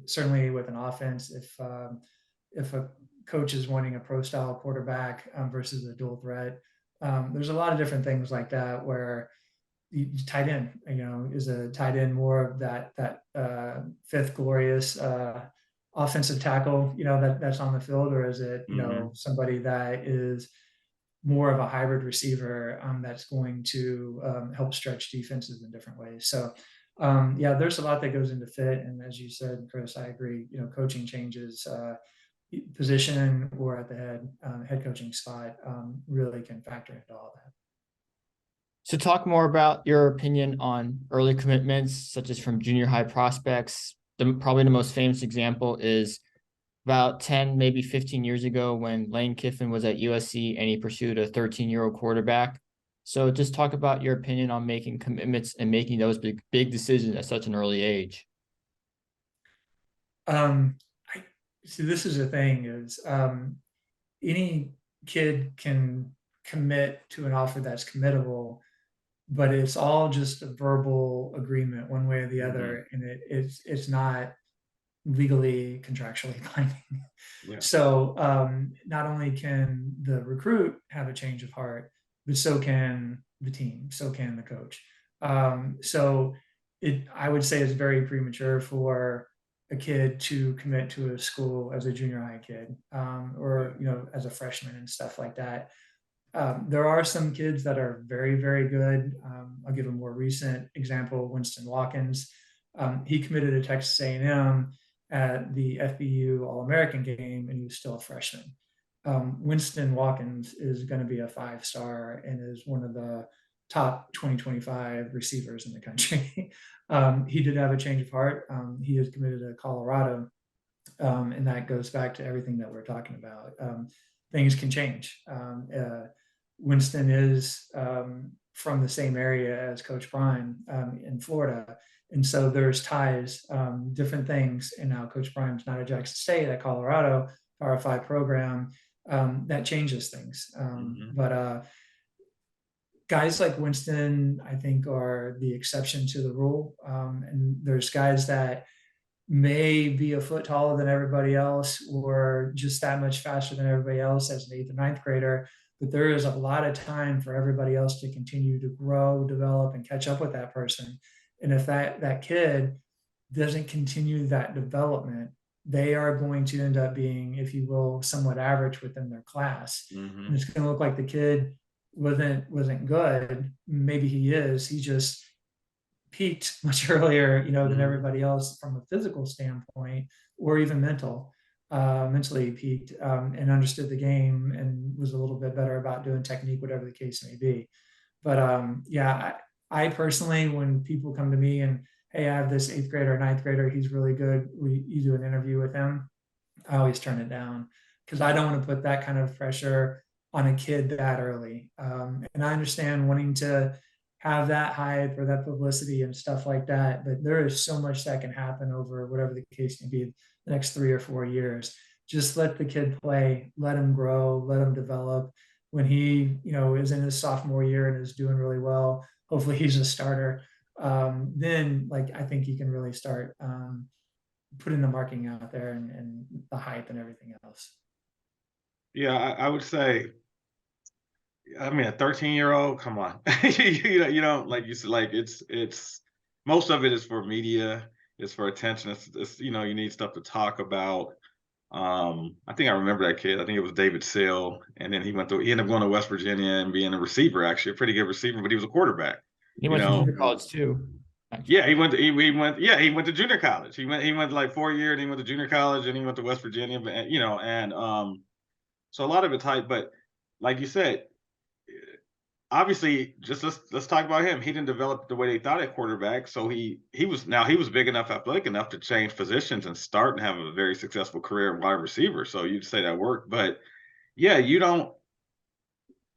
S2: Certainly with an offense, if a coach is wanting a pro style quarterback versus a dual threat, there's a lot of different things like that where tight end, is a tight end more of that fifth glorious offensive tackle, that's on the field, or is it, somebody that is more of a hybrid receiver that's going to help stretch defenses in different ways. So there's a lot that goes into fit. And as you said, Chris, I agree, coaching changes, position or at the head coaching spot really can factor into all that.
S1: So talk more about your opinion on early commitments, such as from junior high prospects. Probably the most famous example is about 10, maybe 15 years ago when Lane Kiffin was at USC and he pursued a 13-year-old quarterback. So just talk about your opinion on making commitments and making those big decisions at such an early age.
S2: I see. This is the thing: is any kid can commit to an offer that's committable, but it's all just a verbal agreement one way or the other, and it's not legally contractually binding.
S3: Yeah.
S2: So not only can the recruit have a change of heart, but so can the team, so can the coach. So I would say it's very premature for a kid to commit to a school as a junior high kid, or as a freshman and stuff like that. There are some kids that are very, very good. I'll give a more recent example: Winston Watkins. He committed to Texas A&M at the FBU All-American game, and he was still a freshman. Winston Watkins is going to be a 5-star and is one of the top 2025 receivers in the country. He did have a change of heart. He is committed to Colorado, and that goes back to everything that we're talking about. Things can change. Winston is from the same area as Coach Brian in Florida. And so there's ties, different things. And now Coach Brian's not at Jackson State, at Colorado, Power 5 program. That changes things. But guys like Winston, I think, are the exception to the rule. And there's guys that may be a foot taller than everybody else or just that much faster than everybody else as an 8th or 9th grader. But there is a lot of time for everybody else to continue to grow, develop, and catch up with that person. And if that kid doesn't continue that development, they are going to end up being, if you will, somewhat average within their class. And it's going to look like the kid wasn't good. Maybe he is. He just peaked much earlier, than everybody else from a physical standpoint, or even mentally peaked, and understood the game and was a little bit better about doing technique, whatever the case may be. But I personally, when people come to me and, hey, I have this 8th grader, 9th grader, he's really good, you do an interview with him, I always turn it down, because I don't want to put that kind of pressure on a kid that early. And I understand wanting to have that hype or that publicity and stuff like that, but there is so much that can happen over whatever the case may be the next 3 or 4 years. Just let the kid play, let him grow, let him develop. When he is in his sophomore year and is doing really well, hopefully he's a starter, then I think you can really start putting the marketing out there and the hype and everything else.
S3: Yeah, I would say, I mean, a 13-year-old, come on. you don't, like you said, it's most of it is for media, it's for attention. It's you need stuff to talk about. I think I remember that kid. I think it was David Sill, and then he ended up going to West Virginia and being a receiver, actually a pretty good receiver, but he was a quarterback.
S1: He went to junior college too.
S3: Yeah, he went to junior college. He went like 4 years, and he went to junior college, and he went to West Virginia. But so a lot of it's hype. But like you said, obviously, just let's talk about him. He didn't develop the way they thought at quarterback. So he was big enough, athletic enough to change positions and start and have a very successful career in wide receiver. So you'd say that worked. But yeah,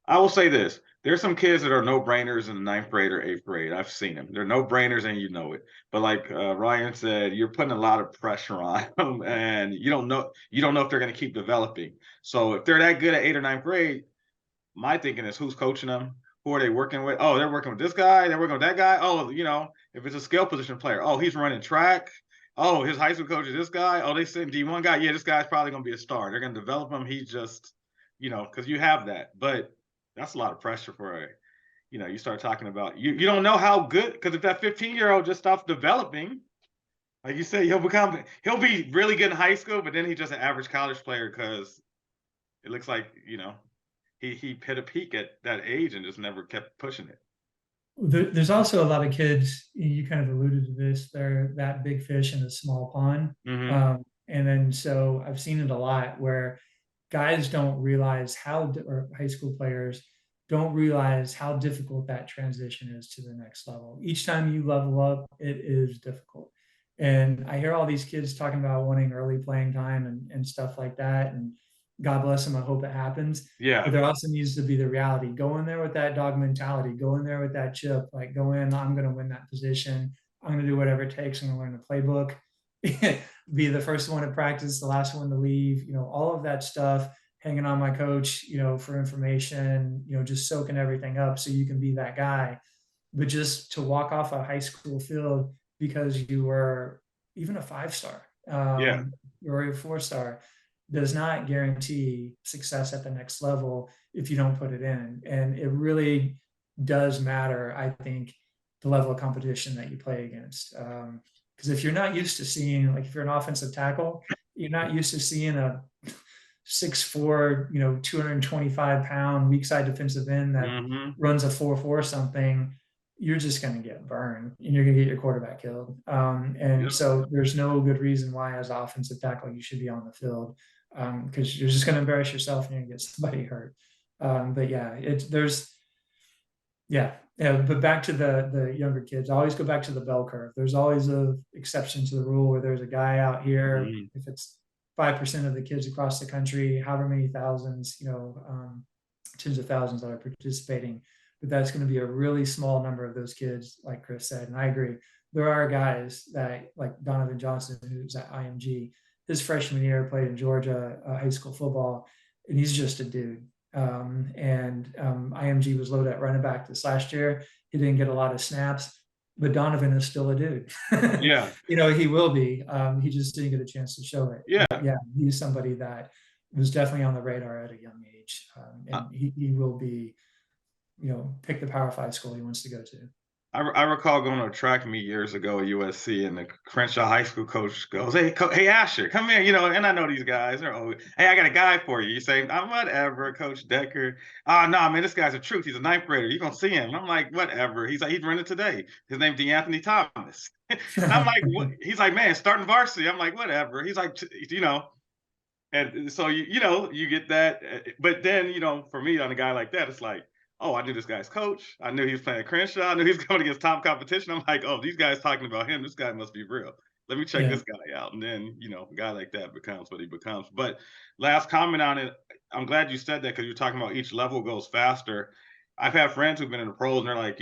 S3: I will say this. There's some kids that are no-brainers in the 9th grade or 8th grade. I've seen them. They're no-brainers, and you know it. But like Ryan said, you're putting a lot of pressure on them, and you don't know if they're going to keep developing. So if they're that good at 8th or 9th grade, my thinking is, who's coaching them? Who are they working with? Oh, they're working with this guy. They're working with that guy. Oh, if it's a skill position player, oh, he's running track. Oh, his high school coach is this guy. Oh, they sent D1 guy. Yeah, this guy's probably going to be a star. They're going to develop him. He's just, because you have that. But that's a lot of pressure for you start talking about, you don't know how good, because if that 15-year-old just stops developing, like you said, he'll be really good in high school, but then he's just an average college player, because it looks like, he hit a peak at that age and just never kept pushing it.
S2: There's also a lot of kids, you kind of alluded to this, they're that big fish in a small pond. And then so I've seen it a lot where guys don't realize or high school players don't realize how difficult that transition is to the next level. Each time you level up, it is difficult. And I hear all these kids talking about wanting early playing time and stuff like that. And God bless them. I hope it happens. But
S3: Yeah.
S2: there also needs to be the reality. Go in there with that dog mentality. Go in there with that chip. Like, go in, I'm going to win that position. I'm going to do whatever it takes. I'm going to learn the playbook. Be the first one to practice, the last one to leave. All of that stuff. Hanging on my coach, for information. Just soaking everything up so you can be that guy. But just to walk off a high school field because you were even a 5-star,
S3: Yeah.
S2: or a 4-star, does not guarantee success at the next level if you don't put it in. And it really does matter, I think, the level of competition that you play against. Because if you're not used to seeing, like, if you're an offensive tackle, you're not used to seeing a 6'4", 225-pound weak side defensive end that runs a 4.4 something. You're just going to get burned and you're going to get your quarterback killed. So there's no good reason why, as an offensive tackle, you should be on the field, because you're just going to embarrass yourself and you're going to get somebody hurt. But back to the younger kids, I always go back to the bell curve. There's always an exception to the rule where there's a guy out here, if it's 5% of the kids across the country, however many thousands, tens of thousands that are participating. But that's going to be a really small number of those kids, like Chris said. And I agree. There are guys that, like Donovan Johnson, who's at IMG, his freshman year played in Georgia high school football, and he's just a dude. IMG was loaded at running back this last year. He didn't get a lot of snaps, but Donovan is still a dude.
S3: Yeah.
S2: He will be. He just didn't get a chance to show it.
S3: Yeah.
S2: But yeah, he's somebody that was definitely on the radar at a young age. And he will be, pick the Power 5 school he wants to go to.
S3: I recall going to a track meet years ago at USC, and the Crenshaw High School coach goes, "Hey, Asher, come here." And I know these guys are old. "Hey, I got a guy for you." You say, "I'm whatever, Coach Decker." "Oh, no, man, this guy's a truth. He's a 9th grader. You're gonna see him." I'm like, "Whatever." He's like, "He's running today. His name's DeAnthony Thomas." And I'm like, "What?" He's like, "Man, starting varsity." I'm like, "Whatever." He's like, and so you get that, but then for me, on a guy like that, it's like, oh, I knew this guy's coach. I knew he was playing Crenshaw. I knew he was going against top competition. I'm like, oh, these guys talking about him. This guy must be real. Let me check this guy out. And then, a guy like that becomes what he becomes. But last comment on it, I'm glad you said that, because you're talking about each level goes faster. I've had friends who've been in the pros, and they're like,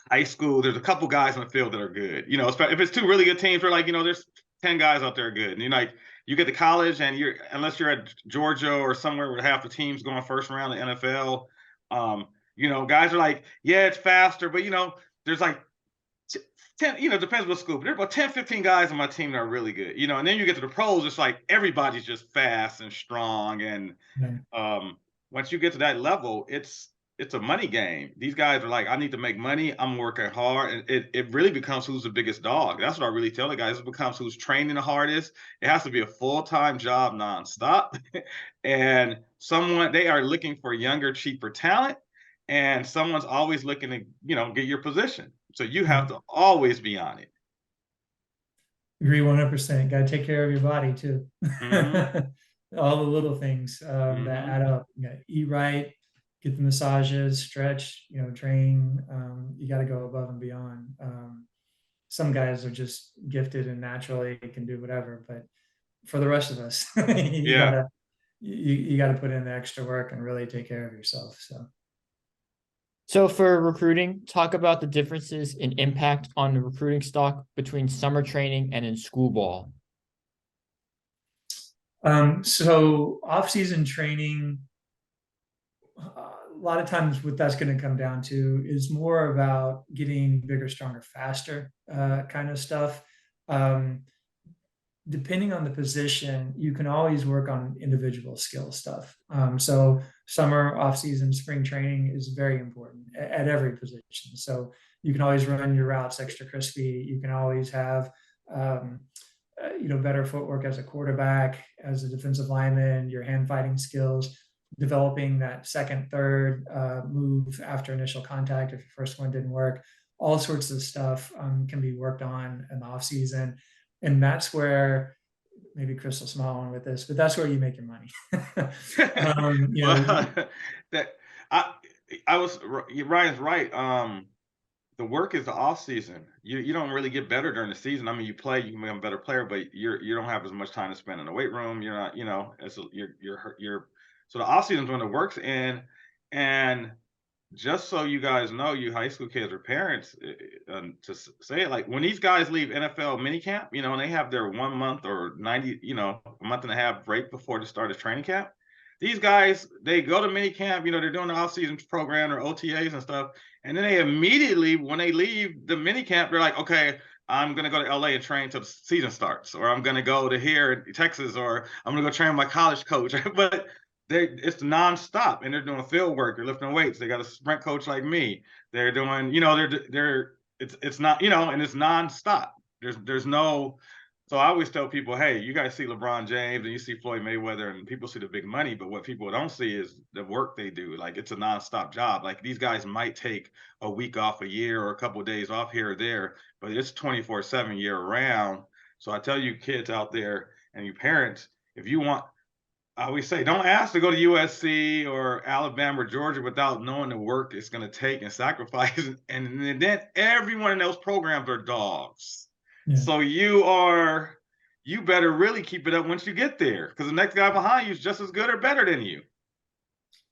S3: high school, there's a couple guys on the field that are good. If it's 2 really good teams, we're like, there's 10 guys out there good. And you get to college, and unless you're at Georgia or somewhere where half the teams going first round in the NFL, guys are like, yeah, it's faster, but there's like 10, depends what school, but there's about 10, 15 guys on my team that are really good, and then you get to the pros, it's like everybody's just fast and strong. And once you get to that level, it's a money game. These guys are like, I need to make money. I'm working hard. And it really becomes who's the biggest dog. That's what I really tell the guys. It becomes who's training the hardest. It has to be a full-time job nonstop. And they are looking for younger, cheaper talent. And someone's always looking to, get your position. So you have to always be on it.
S2: Agree 100%. Got to take care of your body too. All the little things that add up. You got to eat right, get the massages, stretch, train. You got to go above and beyond. Some guys are just gifted and naturally can do whatever, but for the rest of us, you gotta put in the extra work and really take care of yourself.
S1: So for recruiting, talk about the differences in impact on the recruiting stock between summer training and in school ball.
S2: So off-season training, a lot of times what that's going to come down to is more about getting bigger, stronger, faster kind of stuff. Depending on the position, you can always work on individual skill stuff. So summer, off-season, spring training is very important at every position. So you can always run your routes extra crispy. You can always have, better footwork as a quarterback, as a defensive lineman, your hand fighting skills, developing that second, third move after initial contact if your first one didn't work. All sorts of stuff can be worked on in the off season. And that's where maybe Chris will smile on with this, but that's where you make your money.
S3: Well, that I I was Ryan's right. The work is the off season. You don't really get better during the season. I mean, you play, you can become a better player, but you don't have as much time to spend in the weight room. You're not, you're so the off season is when the work's in, and just so you guys know, you high school kids or parents, say it like when these guys leave NFL minicamp, and they have their 1 month or 90, a month and a half break before the start of training camp. These guys, they go to minicamp, they're doing the off-season program or OTAs and stuff. And then they immediately, when they leave the minicamp, they're like, okay, I'm going to go to LA and train till the season starts, or I'm going to go to here in Texas, or I'm going to go train with my college coach. But it's nonstop, and they're doing field work. They're lifting weights. They got a sprint coach like me. They're doing, it's not, and it's nonstop. There's no. So I always tell people, hey, you guys see LeBron James and you see Floyd Mayweather, and people see the big money, but what people don't see is the work they do. Like, it's a nonstop job. Like, these guys might take a week off a year or a couple of days off here or there, but it's 24/7 year round. So I tell you kids out there and you parents, if you want, I always say, don't ask to go to USC or Alabama or Georgia without knowing the work it's going to take and sacrifice. And then everyone in those programs are dogs. Yeah. So you better really keep it up once you get there, because the next guy behind you is just as good or better than you.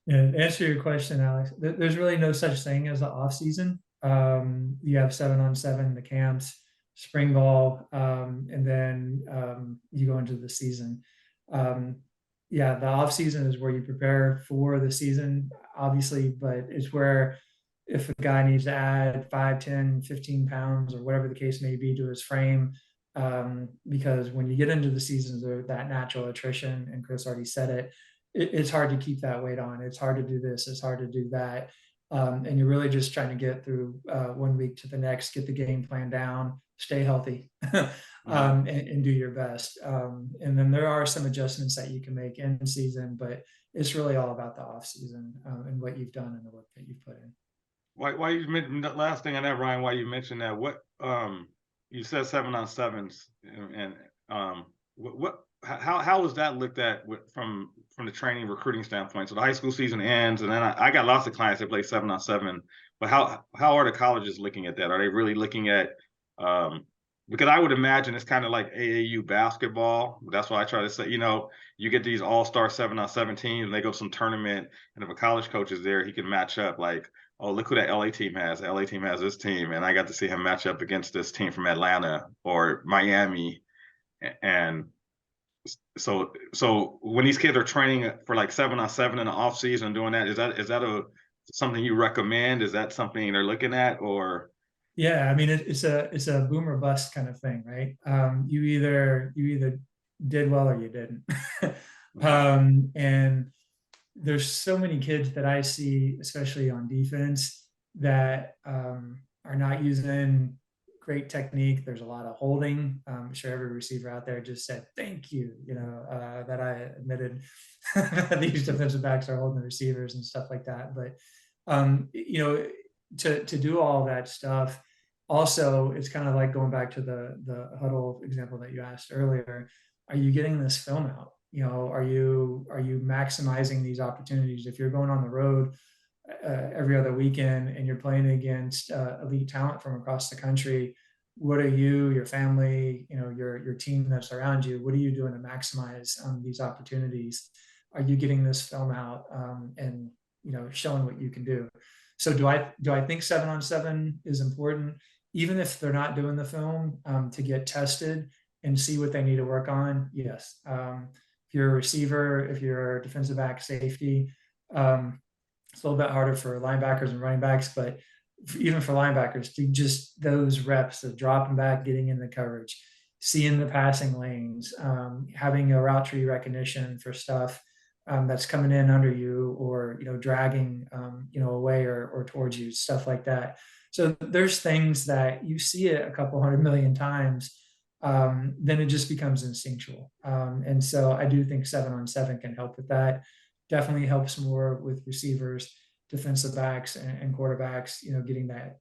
S2: Yeah, to answer your question, Alex, there's really no such thing as the off season. You have 7-on-7, the camps, spring ball, and then you go into the season. Yeah, the off season is where you prepare for the season, obviously, but it's where if a guy needs to add 5, 10, 15 pounds or whatever the case may be to his frame, because when you get into the seasons, there's that natural attrition, and Chris already said it, it's hard to keep that weight on. It's hard to do this, it's hard to do that. And you're really just trying to get through 1 week to the next, get the game plan down, stay healthy, and do your best. And then there are some adjustments that you can make in season, but it's really all about the off season and what you've done and the work that you've put in.
S3: Why you mentioned the last thing on that, Ryan? Why you mentioned that? What you said 7-on-7s, and how was that looked at from the training recruiting standpoint? So the high school season ends, and then I got lots of clients that play 7-on-7. But how are the colleges looking at that? Are they really looking at because I would imagine it's kind of like AAU basketball. That's why I try to say, you get these all-star 7-on-7 teams, and they go to some tournament, and if a college coach is there, he can match up like, oh, look who that LA team has. The LA team has this team, and I got to see him match up against this team from Atlanta or Miami. And so when these kids are training for like 7-on-7 in the off season and doing that, is that something you recommend? Is that something they're looking at? Or
S2: yeah, I mean, it's a boom or bust kind of thing, right? You either did well or you didn't. And there's so many kids that I see, especially on defense, that are not using great technique. There's a lot of holding. I'm sure every receiver out there just said, thank you, that I admitted these defensive backs are holding the receivers and stuff like that. But, to do all that stuff, also, it's kind of like going back to the Hudl example that you asked earlier. Are you getting this film out? Are you maximizing these opportunities? If you're going on the road every other weekend and you're playing against elite talent from across the country, what are you, your family, your team that's around you, what are you doing to maximize these opportunities? Are you getting this film out and showing what you can do? So do I think 7-on-7 is important, even if they're not doing the film, to get tested and see what they need to work on? Yes. If you're a receiver, if you're a defensive back, safety, it's a little bit harder for linebackers and running backs, but even for linebackers, to just those reps of dropping back, getting in the coverage, seeing the passing lanes, having a route tree recognition for stuff that's coming in under you, or dragging away or towards you, stuff like that. So there's things that you see it a couple 100 million times, then it just becomes instinctual. And so I do think 7-on-7 can help with that. Definitely helps more with receivers, defensive backs, and quarterbacks, getting that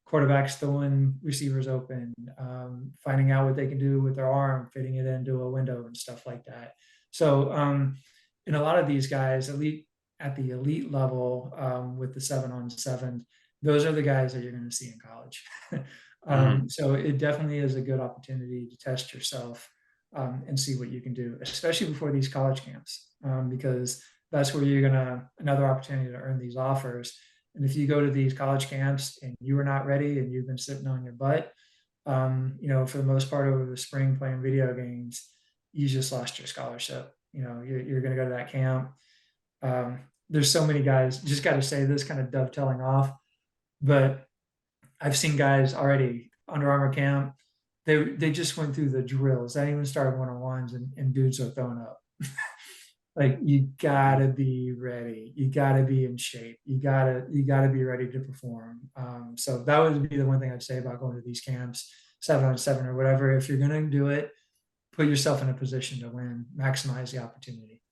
S2: quarterbacks throwing receivers open, finding out what they can do with their arm, fitting it into a window and stuff like that. So, in a lot of these guys, at the elite level, with the 7-on-7, those are the guys that you're going to see in college. So it definitely is a good opportunity to test yourself, and see what you can do, especially before these college camps, because that's where you're gonna another opportunity to earn these offers. And if you go to these college camps and you are not ready and you've been sitting on your butt, for the most part over the spring playing video games, you just lost your scholarship. You're going to go to that camp. There's so many guys. Just got to say this, kind of dovetailing off, but I've seen guys already Under Armour camp. They just went through the drills. They even started 1-on-1s, and dudes are throwing up. Like, you gotta be ready. You gotta be in shape. You gotta be ready to perform. So that would be the one thing I'd say about going to these camps, 7-on-7 or whatever. If you're gonna do it, put yourself in a position to win, maximize the opportunity.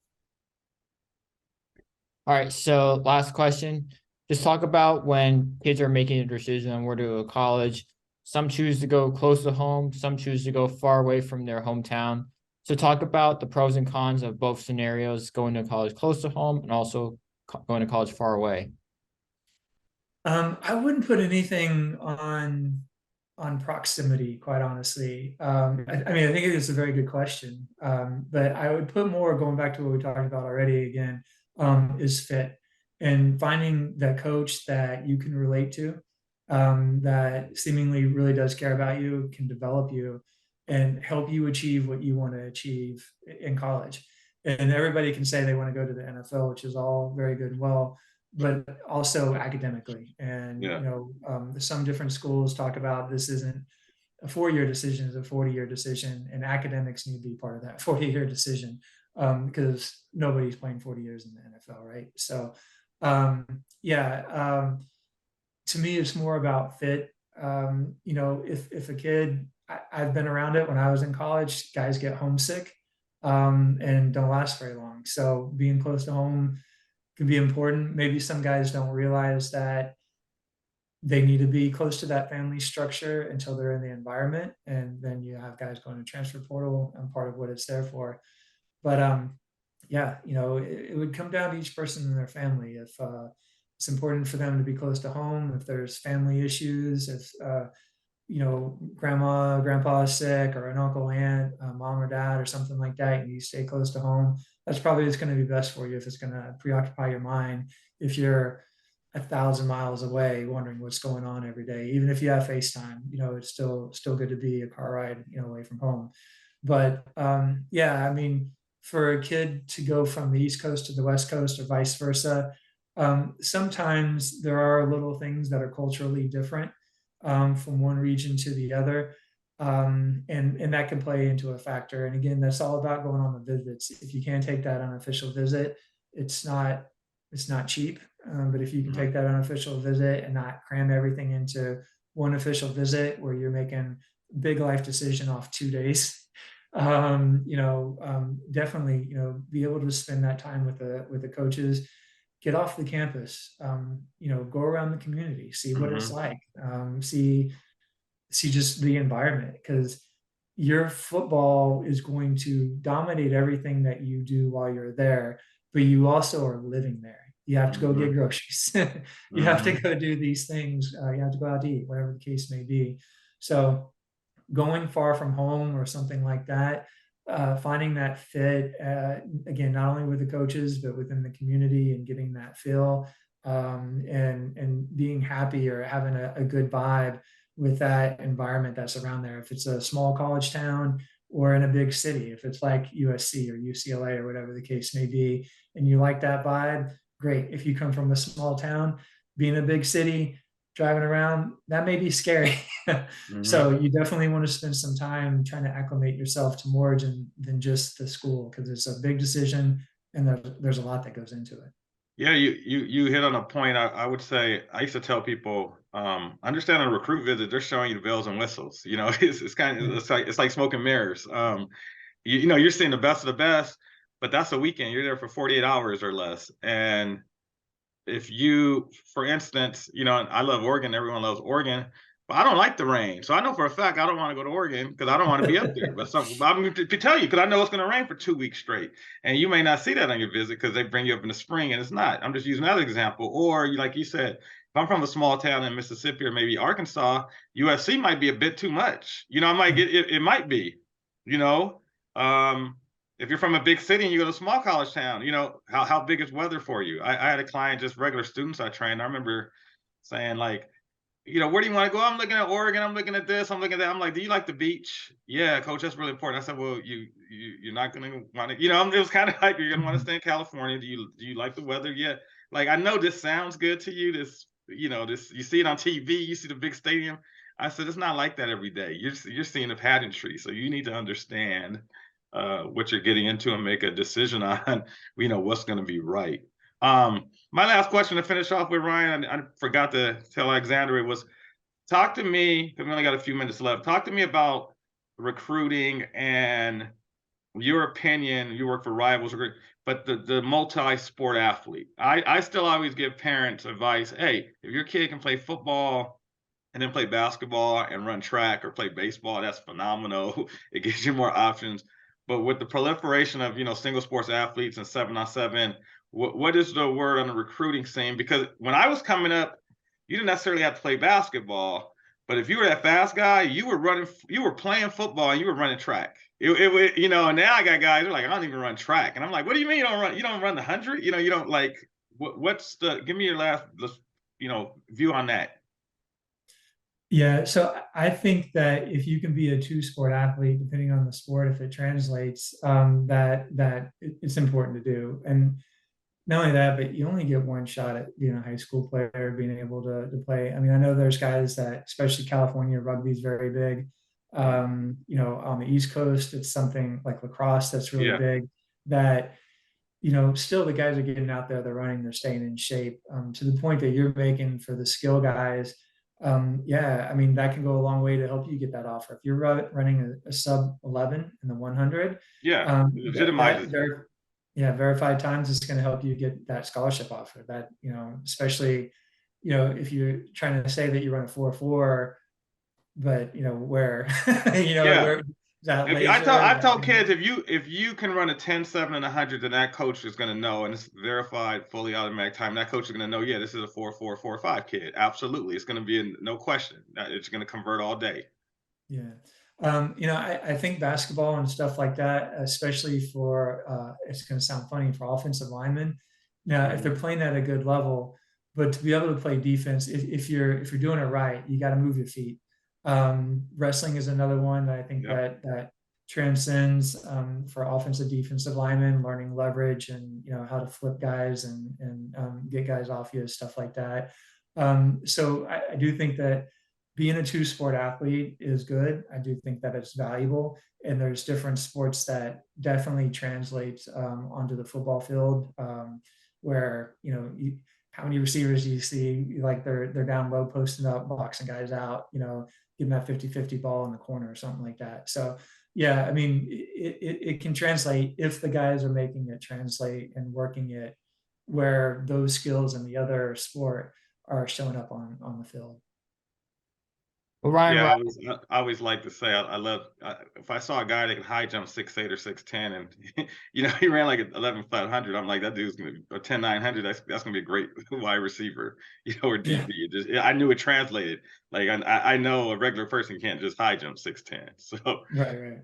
S1: All right, so last question. Just talk about when kids are making a decision on where to go to college. Some choose to go close to home, some choose to go far away from their hometown. So talk about the pros and cons of both scenarios, going to college close to home and also going to college far away.
S2: I wouldn't put anything on proximity, quite honestly. I mean, I think it's a very good question, but I would put more, going back to what we talked about already again, is fit, and finding that coach that you can relate to, that seemingly really does care about you, can develop you, and help you achieve what you want to achieve in college. And everybody can say they want to go to the NFL, which is all very good and well, but also academically. And
S3: Yeah.
S2: some different schools talk about this isn't a 4-year decision, it's a 40-year decision, and academics need to be part of that 40-year decision, because nobody's playing 40 years in the NFL, right? So, to me, it's more about fit. If a kid, I've been around it when I was in college, guys get homesick, and don't last very long. So being close to home can be important. Maybe some guys don't realize that they need to be close to that family structure until they're in the environment. And then you have guys going to transfer portal, and part of what it's there for. But it would come down to each person and their family. If it's important for them to be close to home, if there's family issues, if grandma, grandpa is sick, or an uncle, aunt, mom or dad, or something like that, and you stay close to home, that's probably what's going to be best for you. If it's going to preoccupy your mind, if you're 1,000 miles away, wondering what's going on every day, even if you have FaceTime, it's still good to be a car ride, away from home. But I mean, for a kid to go from the East Coast to the West Coast or vice versa, sometimes there are little things that are culturally different, from one region to the other. And that can play into a factor. And again, that's all about going on the visits. If you can't take that unofficial visit, it's not cheap. But if you can take that unofficial visit and not cram everything into one official visit where you're making a big life decision off 2 days, definitely, be able to spend that time with the coaches, get off the campus, go around the community, see what it's like, see just the environment, because your football is going to dominate everything that you do while you're there, but you also are living there. You have to go get groceries. You have to go do these things. You have to go out to eat, whatever the case may be. So going far from home or something like that, finding that fit, again, not only with the coaches, but within the community, and getting that feel, and being happy or having a good vibe with that environment that's around there. If it's a small college town or in a big city, if it's like USC or UCLA or whatever the case may be, and you like that vibe, great. If you come from a small town, being a big city, driving around, that may be scary. So you definitely want to spend some time trying to acclimate yourself to more than just the school, because it's a big decision and there's a lot that goes into it.
S3: Yeah, you hit on a point. I would say, I used to tell people, understand on a recruit visit, they're showing you the bells and whistles. It's kind of, it's like smoke and mirrors. You're seeing the best of the best, but that's a weekend. You're there for 48 hours or less, and if you, for instance, I love Oregon, everyone loves Oregon, but I don't like the rain. So I know for a fact I don't want to go to Oregon because I don't want to be up there. But I'm going to tell you, because I know it's going to rain for 2 weeks straight. And you may not see that on your visit because they bring you up in the spring and it's not. I'm just using another example. Or like you said, if I'm from a small town in Mississippi or maybe Arkansas, USC might be a bit too much. I might get it, it might be, you know. If you're from a big city and you go to a small college town, how big is weather for you? I had a client, just regular students I trained. I remember saying, like, where do you want to go? I'm looking at Oregon. I'm looking at this. I'm looking at that. I'm like, do you like the beach? Yeah, coach, that's really important. I said, well, you're not going to want to, it was kind of like, you're going to want to stay in California. Do you like the weather? Yeah. Like, I know this sounds good to you. This, you see it on TV, you see the big stadium. I said, it's not like that every day. You're seeing the pageantry. So you need to understand what you're getting into and make a decision on, what's going to be right. My last question to finish off with, Ryan, I forgot to tell Alexander, it was, talk to me, because we only got a few minutes left. Talk to me about recruiting and your opinion. You work for Rivals, but the multi-sport athlete. I still always give parents advice. Hey, if your kid can play football and then play basketball and run track or play baseball, that's phenomenal. It gives you more options. But with the proliferation of, single sports athletes and 7-on-7, what is the word on the recruiting scene? Because when I was coming up, you didn't necessarily have to play basketball, but if you were that fast guy, you were playing football and you were running track. And now I got guys who are like, I don't even run track. And I'm like, what do you mean you don't run the 100? You don't like, give me your last, view on that.
S2: Yeah, so I think that if you can be a two-sport athlete, depending on the sport, if it translates, that it's important to do. And not only that, but you only get one shot at being a high school player, being able to play. I mean, I know there's guys that, especially California, rugby is very big. On the East Coast, it's something like lacrosse that's really big. That still the guys are getting out there, they're running, they're staying in shape, to the point that you're making for the skill guys. I mean, that can go a long way to help you get that offer. If you're running a sub 11 in the 100, verified times is going to help you get that scholarship offer. That, especially, if you're trying to say that you run a 4.4, but where, where
S3: I've told kids, if you can run a 10.7 and 100, then that coach is going to know, and it's verified, fully automatic time. That coach is going to know, yeah, this is a 4.4, 4.5 kid. Absolutely, it's going to be no question. It's going to convert all day.
S2: Yeah. I think basketball and stuff like that, especially for, it's going to sound funny, for offensive linemen. Now, if they're playing at a good level, but to be able to play defense, if you're doing it right, you got to move your feet. Wrestling is another one that I think that transcends, for offensive, defensive linemen, learning leverage and how to flip guys and get guys off you, stuff like that. So I do think that being a two-sport athlete is good. I do think that it's valuable, and there's different sports that definitely translates onto the football field, where how many receivers do you see, like they're down low, posting up, boxing guys out, giving that 50-50 ball in the corner or something like that. So yeah, I mean, it can translate if the guys are making it translate and working it where those skills in the other sport are showing up on the field.
S1: Well, Ryan,
S3: I always like to say, I love, if I saw a guy that could high jump 6'8" or 6'10", and he ran like 11,500, I'm like, that dude's gonna be a 10,900. That's gonna be a great wide receiver, or DB. I knew it translated. Like I know a regular person can't just high jump 6'10". So
S2: right.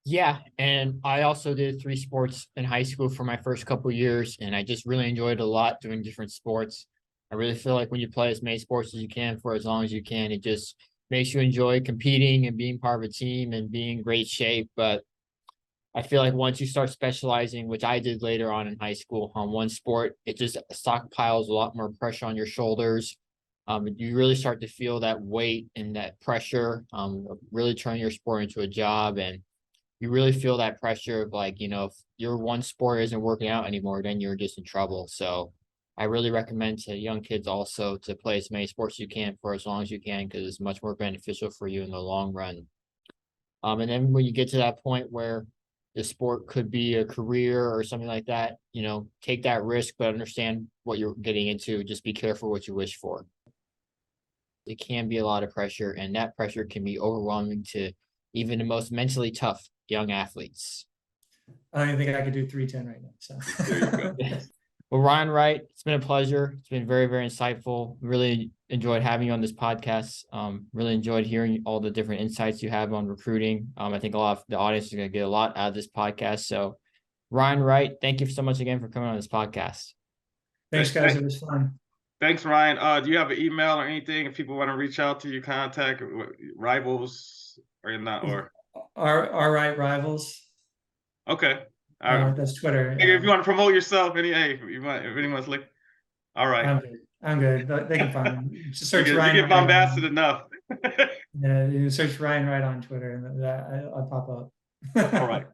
S1: Yeah, and I also did 3 sports in high school for my first couple years, and I just really enjoyed it a lot doing different sports. I really feel like when you play as many sports as you can for as long as you can, it just makes you enjoy competing and being part of a team and being in great shape. But I feel like once you start specializing, which I did later on in high school, on one sport, it just stockpiles a lot more pressure on your shoulders. You really start to feel that weight and that pressure, really turn your sport into a job. And you really feel that pressure of, like, if your one sport isn't working out anymore, then you're just in trouble. So I really recommend to young kids also to play as many sports you can for as long as you can, because it's much more beneficial for you in the long run. And then when you get to that point where the sport could be a career or something like that, take that risk, but understand what you're getting into. Just be careful what you wish for. It can be a lot of pressure, and that pressure can be overwhelming to even the most mentally tough young athletes.
S2: I don't even think I could do 310 right now. So
S3: There you go.
S1: Well, Ryan Wright, it's been a pleasure. It's been very, very insightful. Really enjoyed having you on this podcast. Really enjoyed hearing all the different insights you have on recruiting. I think a lot of the audience is going to get a lot out of this podcast. So, Ryan Wright, thank you so much again for coming on this podcast.
S2: Thanks, guys. It was fun.
S3: Thanks, Ryan. Do you have an email or anything if people want to reach out to you, contact rivals or not? Or
S2: Our Wright Rivals.
S3: okay.
S2: That's Twitter.
S3: If you want to promote yourself, if anyone's like, all right.
S2: I'm good. They can find me. Just search
S3: you
S2: Ryan.
S3: get bombasted enough.
S2: Yeah, you search Ryan Wright on Twitter, and I'll pop up.
S3: All right.